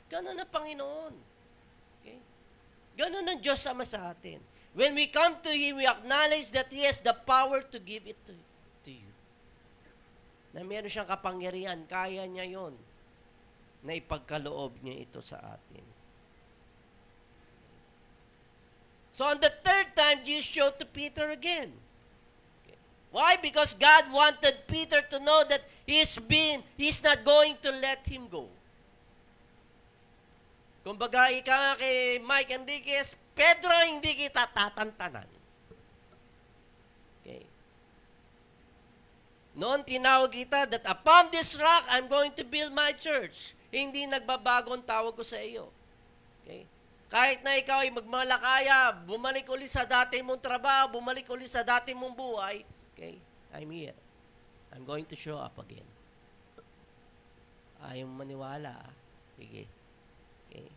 Ganon ang Panginoon. Okay? Ganon ang Diyos Ama sa atin. When we come to Him, we acknowledge that He has the power to give it to you. Na meron siyang kapangyarihan, kaya niya yon na ipagkaloob niya ito sa atin. So on the third time, Jesus showed to Peter again. Okay. Why? Because God wanted Peter to know that He's not going to let him go. Kumbaga, ika nga kay Mike Enriquez, Pedro, hindi kita tatantanan. Okay. Noon tinawag kita that upon this rock, I'm going to build my church. Hindi nagbabago ang tawag ko sa iyo. Okay. Kahit na ikaw ay magmalakaya, bumalik ulit sa dati mong trabaho, bumalik ulit sa dati mong buhay, okay, I'm here. I'm going to show up again. Ayaw maniwala. Sige. Okay.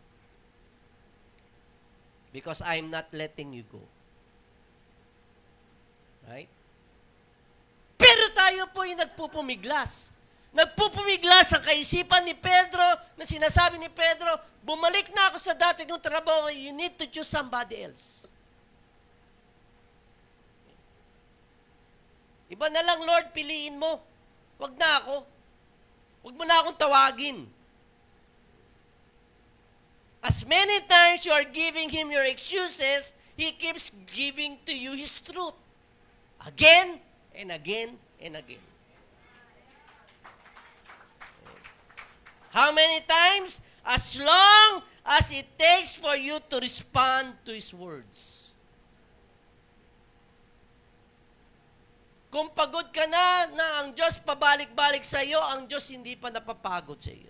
Because I'm not letting you go. Right? Pero tayo po yung nagpupumiglas. Nagpupumiglas ang kaisipan ni Pedro na sinasabi ni Pedro, bumalik na ako sa dati kong trabaho, you need to choose somebody else. Iba na lang, Lord, piliin mo. Wag na ako. Wag mo na akong tawagin. As many times you are giving Him your excuses, He keeps giving to you His truth. Again, and again, and again. How many times? As long as it takes for you to respond to His words. Kung pagod ka na ang Diyos pabalik-balik sa iyo, ang Diyos hindi pa napapagod sa iyo.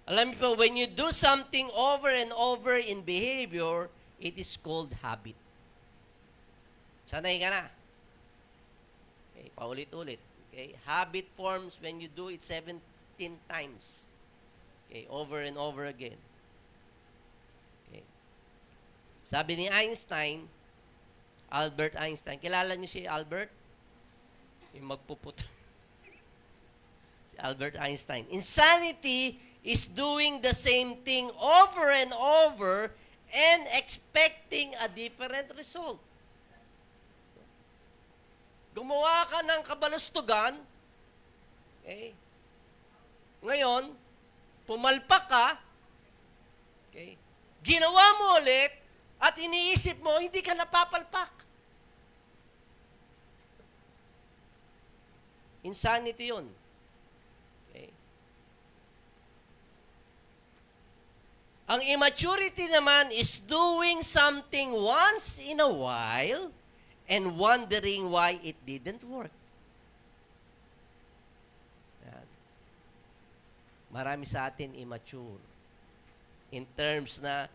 Alam niyo po, when you do something over and over in behavior, it is called habit. Sanay ka na. Okay, paulit-ulit. Okay, habit forms when you do it 17 times. Okay, over and over again. Okay. Sabi ni Einstein, Albert Einstein, kilala niyo si Albert? Yung magpuput. Si Albert Einstein. Insanity is doing the same thing over and over and expecting a different result. Gumawa ka ng kabalustugan, okay? Ngayon, pumalpak ka, okay? Ginawa mo ulit, at iniisip mo, hindi ka napapalpak. Insanity yun. Okay? Ang immaturity naman is doing something once in a while and wondering why it didn't work. Yan. Marami sa atin immature. In terms na,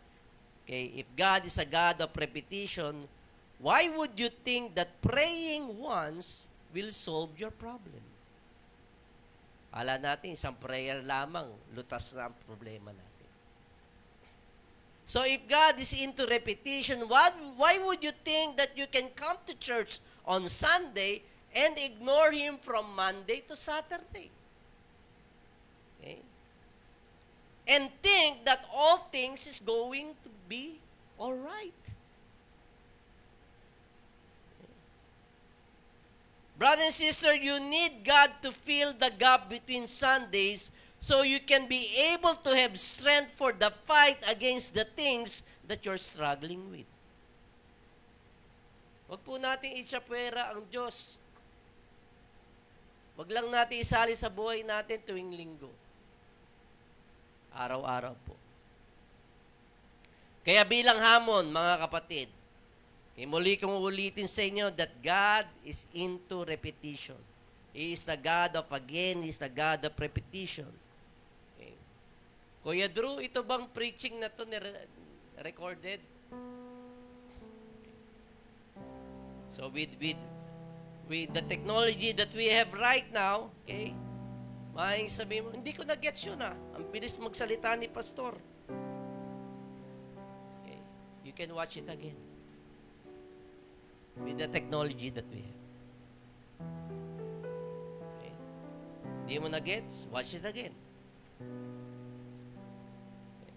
okay, if God is a God of repetition, why would you think that praying once will solve your problem? Ala natin, isang prayer lamang, lutas na ang problema natin. So if God is into repetition, why would you think that you can come to church on Sunday and ignore Him from Monday to Saturday? Okay? And think that all things is going to be all right. Brother and sister, you need God to fill the gap between Sundays so you can be able to have strength for the fight against the things that you're struggling with. Huwag po natin itsapwera ang Diyos. Huwag lang natin isali sa buhay natin tuwing linggo. Araw-araw po. Kaya bilang hamon, mga kapatid, muli kong ulitin sa inyo that God is into repetition. He is the God of again, He is the God of repetition. Okay. Kuya Drew, ito bang preaching na to recorded? So with the technology that we have right now, okay, maaaring sabihin mo, hindi ko na-gets yun Ang bilis magsalita ni Pastor. Okay. You can watch it again. With the technology that we have. Okay. Hindi mo na-gets, watch it again. Okay.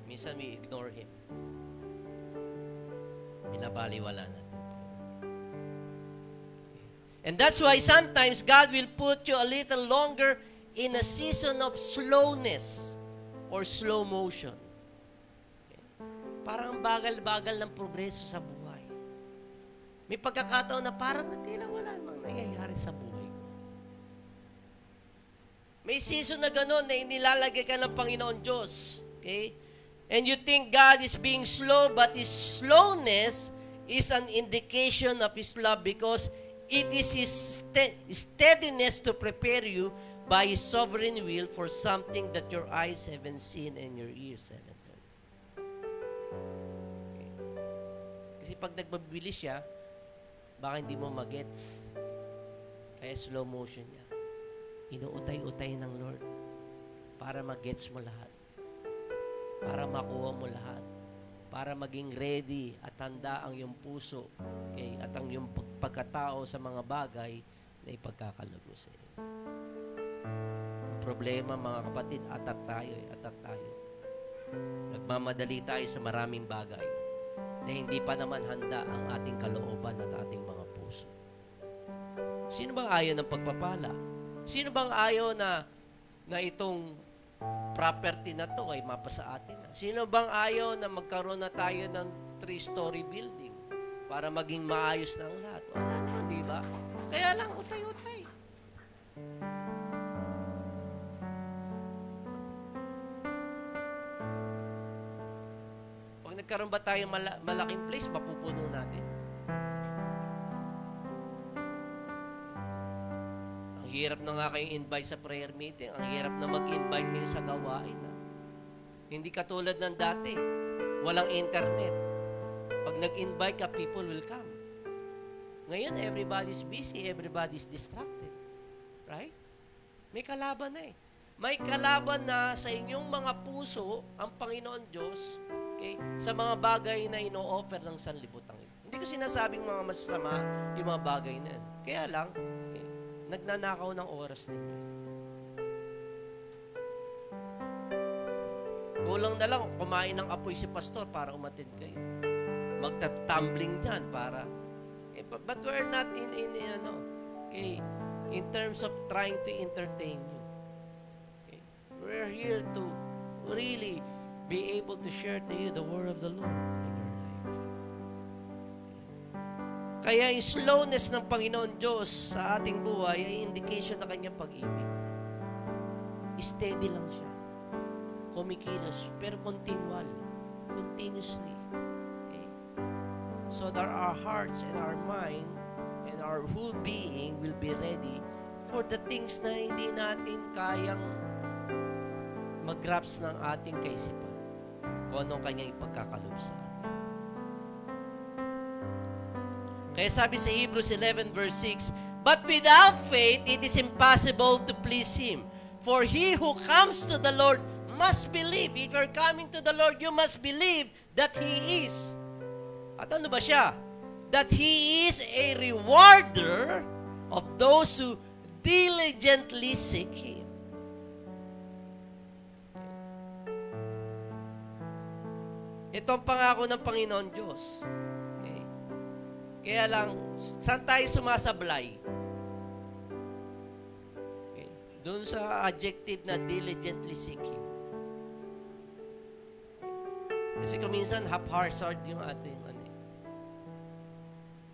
Minsan we ignore him. Binabaliwala natin. And that's why sometimes God will put you a little longer in a season of slowness or slow motion. Okay? Parang bagal-bagal ng progreso sa buhay. May pagkakataon na parang tila wala namang nangyayari sa buhay ko. May season na gano'n na inilalagay ka ng Panginoon Diyos. Okay? And you think God is being slow, but His slowness is an indication of His love because it is His steadiness to prepare you by His sovereign will for something that your eyes haven't seen and your ears haven't heard. Okay. Kasi pag nagbabilis siya, baka hindi mo magets. Kaya slow motion niya. Inuutay-utay ng Lord para magets mo lahat. Para makuha mo lahat. Para maging ready at handa ang iyong puso, okay, at ang iyong pagkatao sa mga bagay na ipagkakalob mo sa iyo. Ang problema, mga kapatid, atat tayo. Nagmamadali tayo sa maraming bagay na hindi pa naman handa ang ating kalooban at ating mga puso. Sino bang ayaw ng pagpapala? Sino bang ayaw na itong property na to ay mapasa atin? Sino bang ayaw na magkaroon na tayo ng 3-story building para maging maayos na ang lahat? Wala naman, di ba? Kaya lang, utay-utay. Pag nagkaroon ba tayo malaking place, mapupuno natin? Hirap na nga kayong invite sa prayer meeting. Ang hirap na mag-invite kayo sa gawain. Hindi katulad ng dati. Walang internet. Pag nag-invite ka, people will come. Ngayon, everybody's busy. Everybody's distracted. Right? May kalaban na May kalaban na sa inyong mga puso ang Panginoon Diyos, okay, sa mga bagay na ino-offer ng sanlibutan. Hindi ko sinasabing mga masasama yung mga bagay na yan. Kaya lang, nagnanakaw ng oras ninyo. Kulang na lang, kumain ng apoy si pastor para umattend kayo. Magtatumbling dyan para... but we're not in terms of trying to entertain you. Okay? We're here to really be able to share to you the word of the Lord in your life. Kaya yung slowness ng Panginoon Diyos sa ating buhay ay indication na kanyang pag-ibig. Steady lang siya. Kumikilos, pero continual. Continuously. Okay? So that our hearts and our mind and our whole being will be ready for the things na hindi natin kayang mag-grasp ng ating kaisipan kung anong kanyang ipagkakalob sa atin. Kaya sabi sa Hebrews 11 verse 6, but without faith, it is impossible to please Him. For he who comes to the Lord must believe. If you're coming to the Lord, you must believe that He is. At ano ba siya? That He is a rewarder of those who diligently seek Him. Ito ang pangako ng Panginoon Diyos. Okay? Kaya lang, saan tayo sumasablay? Okay. Doon sa adjective na diligently seek Him. Kasi kung minsan half-hearted yung ating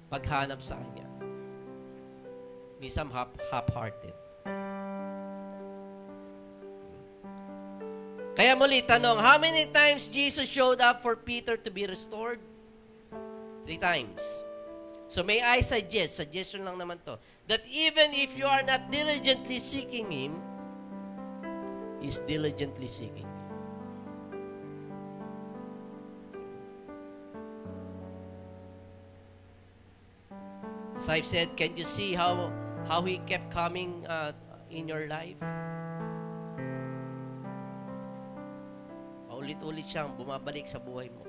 paghanap sa Kanya. Minsan half-hearted. Kaya muli, tanong, how many times Jesus showed up for Peter to be restored? 3 times. So may I suggest, suggestion lang naman to, that even if you are not diligently seeking Him, He's diligently seeking you. As I've said, can you see how He kept coming in your life? Paulit-ulit siyang bumabalik sa buhay mo.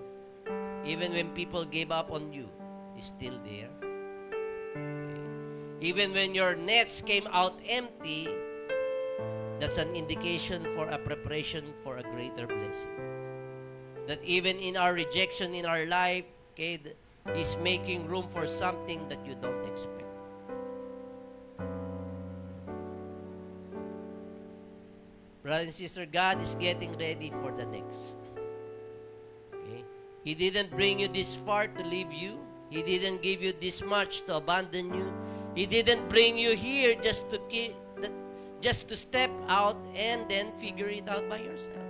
Even when people gave up on you, He's still there. Even when your nets came out empty, that's an indication for a preparation for a greater blessing. That even in our rejection in our life, okay, He's making room for something that you don't expect. Brother and sister, God is getting ready for the next. Okay? He didn't bring you this far to leave you. He didn't give you this much to abandon you. He didn't bring you here just to step out and then figure it out by yourself.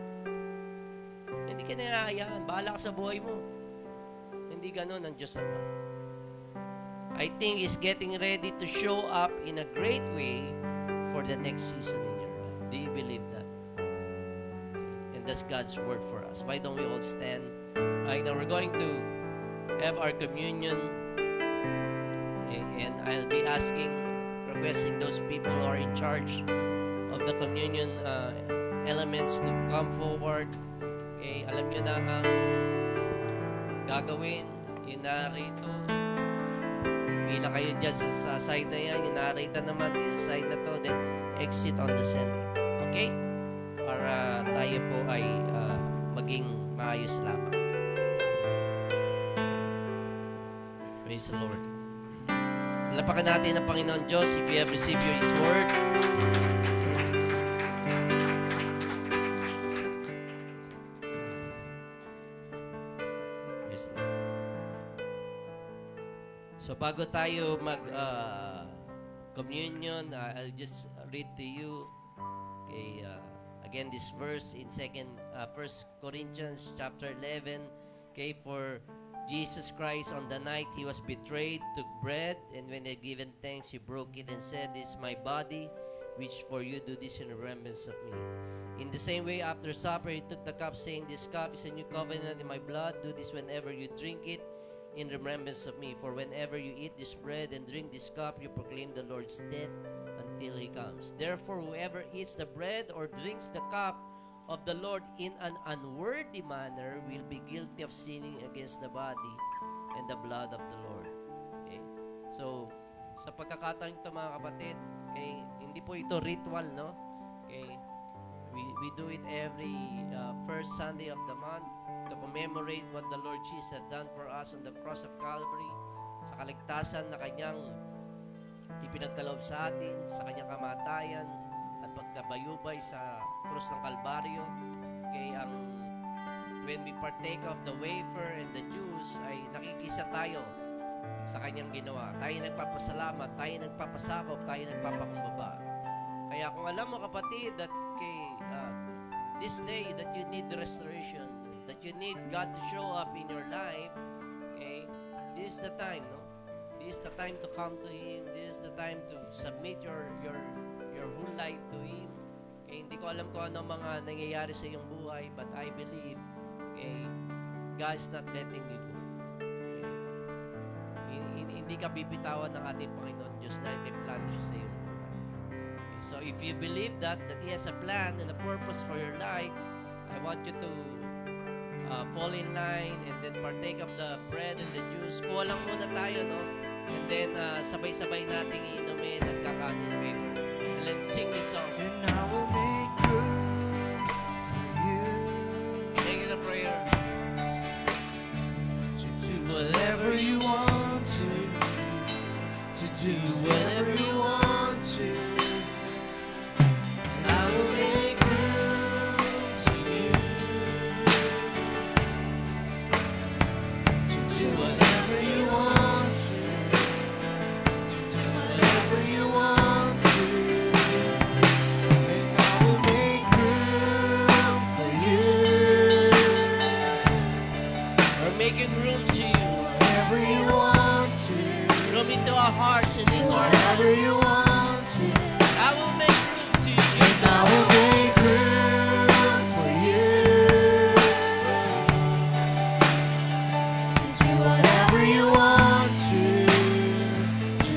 Hindi ka nahihayaan. Bahala ka sa buhay mo. Hindi ganun ang Diyos Ama. I think He's getting ready to show up in a great way for the next season in your life. Do you believe that? And that's God's word for us. Why don't we all stand? Right now, we're going to have our communion. And I'll be requesting those people who are in charge of the communion elements to come forward. Okay, alam nyo na ang gagawin. Yung narito. Pila kayo dyan sa side na yan. Yung narito naman yung side na to. Then exit on the center. Okay? Para tayo po ay maging maayos lamang. Praise the Lord. Lapakan natin ang Panginoon Diyos if you have received His word. Praise the Lord. So bago tayo mag-communion, I'll just read to you again this verse in 1 Corinthians chapter 11. Okay, for Jesus Christ, on the night He was betrayed, took bread, and when He had given thanks, He broke it and said, "This is my body, which for you do this in remembrance of me." In the same way, after supper, He took the cup, saying, "This cup is a new covenant in my blood. Do this whenever you drink it in remembrance of me. For whenever you eat this bread and drink this cup, you proclaim the Lord's death until He comes. Therefore, whoever eats the bread or drinks the cup of the Lord in an unworthy manner will be guilty of sinning against the body and the blood of the Lord." Okay? So, sa pagkakataon ito mga kapatid, okay, hindi po ito ritual, no? Okay? We do it every first Sunday of the month to commemorate what the Lord Jesus had done for us on the cross of Calvary, sa kaligtasan na Kanyang ipinagkaloob sa atin, sa Kanyang kamatayan, at pagkabayubay sa krus ng Kalbaryo. Okay, when we partake of the wafer and the juice, ay nakikisa tayo sa Kanyang ginawa. Tayo nagpapasalamat, tayo nagpapasakop, tayo nagpapakumbaba. Kaya kung alam mo kapatid that this day that you need restoration, that you need God to show up in your life, okay, this is the time, no? This is the time to come to Him. This is the time to submit your whole life to Him. Okay, hindi ko alam kung ano mga nangyayari sa iyong buhay, but I believe, okay, God is not letting you go. Okay? Hindi ka bibitawan ng ating Panginoon Diyos na may plano siya sa iyong buhay. Okay, so if you believe that He has a plan and a purpose for your life, I want you to fall in line and then partake of the bread and the juice. Kuha lang muna tayo, no? And then sabay-sabay nating iinumin at kakanin ng wafer. And let's sing this song. And I will make room for you Make it a prayer. to do whatever you want to do whatever you want to. And I will make room for you to do whatever you want to do whatever you want to. And I will make room for you. We're making room, Jesus. Whatever you want to, Room into our hearts and into our whatever lives. you want to, I will make room to you, and I will Jesus. make room for you to do whatever you want to do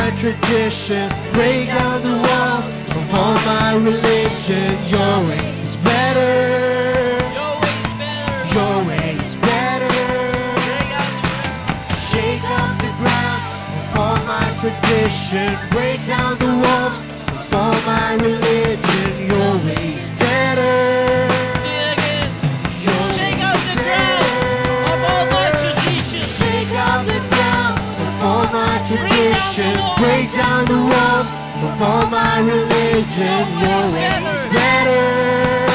my tradition. Break down the walls of all my religion. Your way is better. Your way is better. Your way is better. Break out the ground. Shake up the ground of all my tradition. Break down the walls of all my religion. Your way is better. Sing it again. Your Shake way out is the better. ground of all my traditions. Shake out the ground of all my tradition. Break down the walls of all my religion. Your way is better.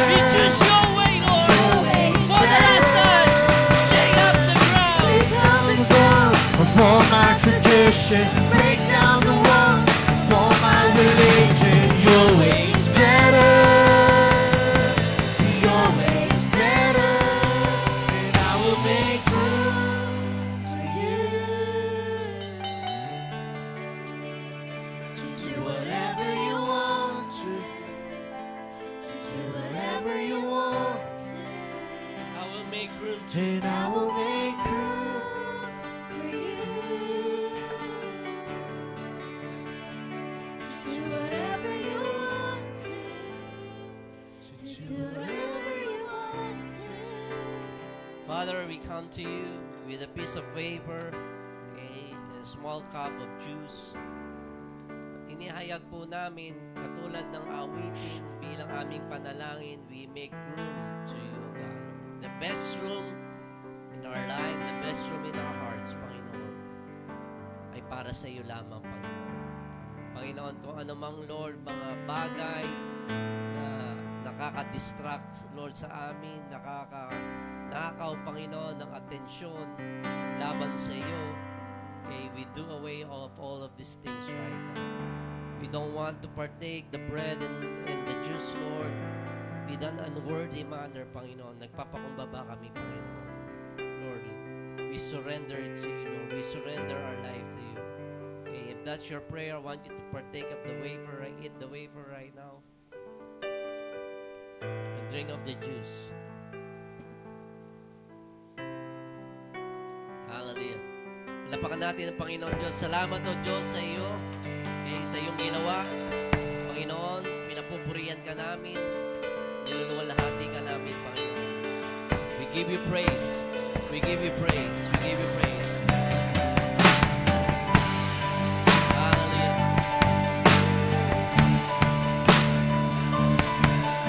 We choose your way, Lord. Your way is For the last time, shake up the ground. Shake out the ground of all my tradition. Break down the walls of all my religion. Your way is better. Your way is better. And I will make room for you to do whatever you want to do whatever you want to. I will make room. And I will make room For you to do whatever you want to do whatever you want to. Father, we come to you with a piece of paper, okay, and a small cup of juice. At inihayag po namin, katulad ng awitin bilang aming panalangin, we make room to you, God. The best room in our life, the best room in our hearts, Panginoon, ay para sa iyo lamang, Panginoon. Panginoon, kung anumang, Lord, mga bagay na nakaka-distract, Lord, sa amin, nakakaw, Panginoon, ng atensyon laban sa iyo, okay, we do away of all of these things right now. We don't want to partake the bread and the juice, Lord, in an unworthy manner, Panginoon. Nagpapakumbaba kami, Panginoon. Lord, we surrender it to you, Lord. We surrender our life to you. Okay, if that's your prayer, I want you to partake of the wafer, eat the wafer right now. And drink of the juice. Hallelujah. Lapakan natin ang Panginoon Diyos. Salamat o Diyos sa iyo, sa iyong ginawa. Panginoon, pinapupurihan ka namin. Niluluwalhati ka namin, Panginoon. We give you praise. We give you praise. We give you praise. Hallelujah.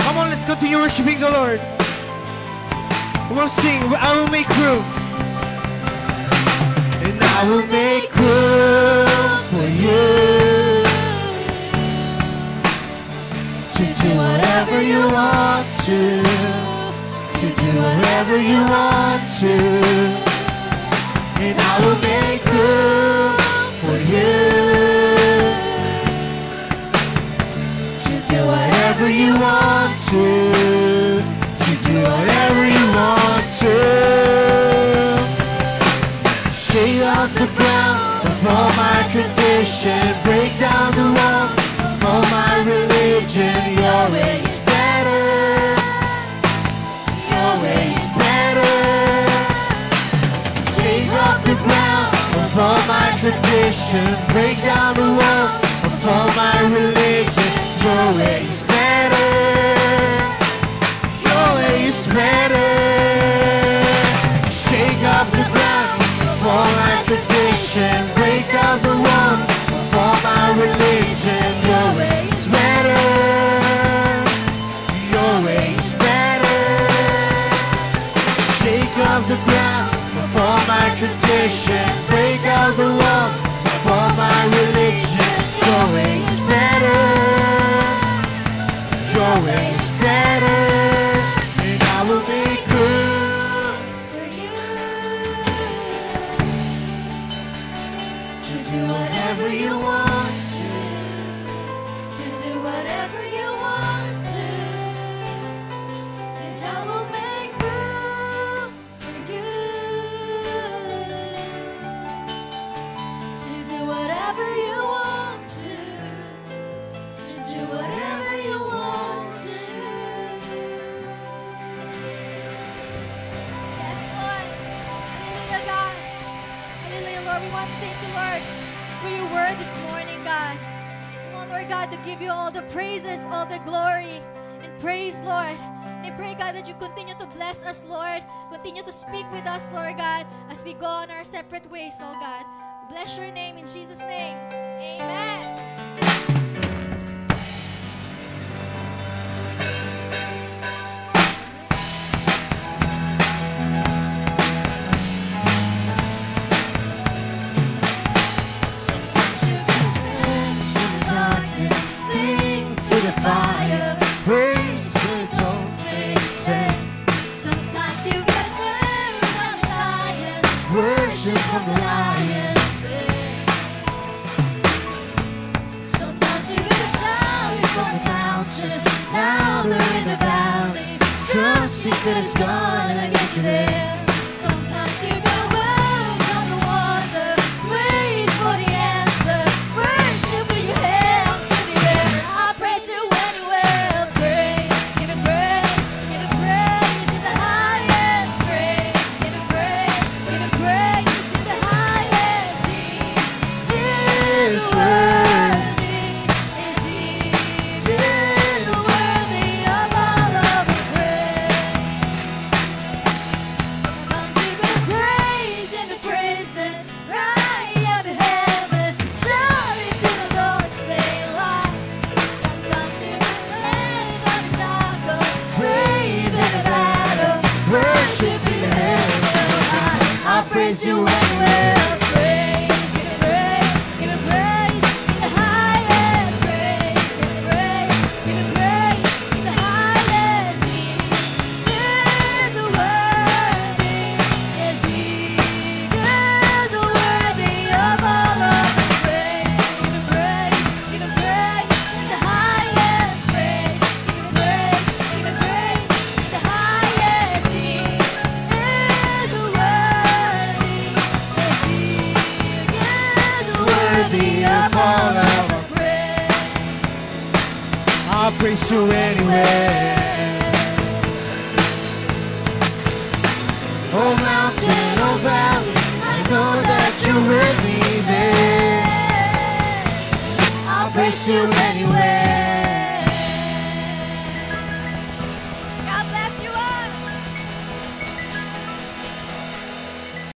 Come on, let's continue worshiping the Lord. We'll sing, I will make room. And I will make room for you to do whatever you want to do whatever you want to. And I will make room for you to do whatever you want to do whatever you want to. Shake up the ground of all my tradition, break down the walls of all my religion. Your way is better. Your way is better. Shake up the ground of all my tradition, break down the walls of all my religion. Your way is better. Your way is better. Shake up the ground of all my tradition, break down the walls of all my religion. Your way is better. Your way is better. Shake up the ground of all my tradition, break down the walls of all my religion. Your way is better. Your way is better. And I will make room For you to do whatever you want to do whatever you want to. And I will make room for you to do whatever you want to do whatever you want to. Yes, Lord. Hallelujah, God. Hallelujah, Lord. We want to thank you, Lord, for your word this morning, God. We want, Lord God, to give you all the praises, all the glory, and praise, Lord. And I pray, God, that you continue to bless us, Lord. Continue to speak with us, Lord God, as we go on our separate ways, oh God. Bless your name in Jesus' name. Amen. Sing to the fire, praise when it don't make sense. Sometimes you get served on the lion. Worship from the lion's den. Sometimes you get shout From the mountain, now they're in the valley. Trusting that it's gonna get you there. Sometimes you go welcome the wonder, wait for the answer, worship with your hands in the air. I praise you anywhere, praise, give it praise, give it praise in the highest praise, give it praise, give it praise in the highest. He is worthy, is he is worthy of all of the praise. Sometimes you go praise in the prison, right out to heaven, shout into the Lord's name light. Sometimes you go stand on the shackles, brave in the battle, worship in the heavens high. I praise you anywhere. Praise, give it praise, give it praise in the highest praise, give it praise, give it praise in the highest. He is worthy, yes, he is worthy of all of the praise. Give it praise, give it praise in the highest praise, give it praise, give it praise in the highest. He is worthy, yes, he is worthy of all of the praise. I praise you anywhere. Oh mountain, oh valley, I know that you're with me there. I praise you anywhere.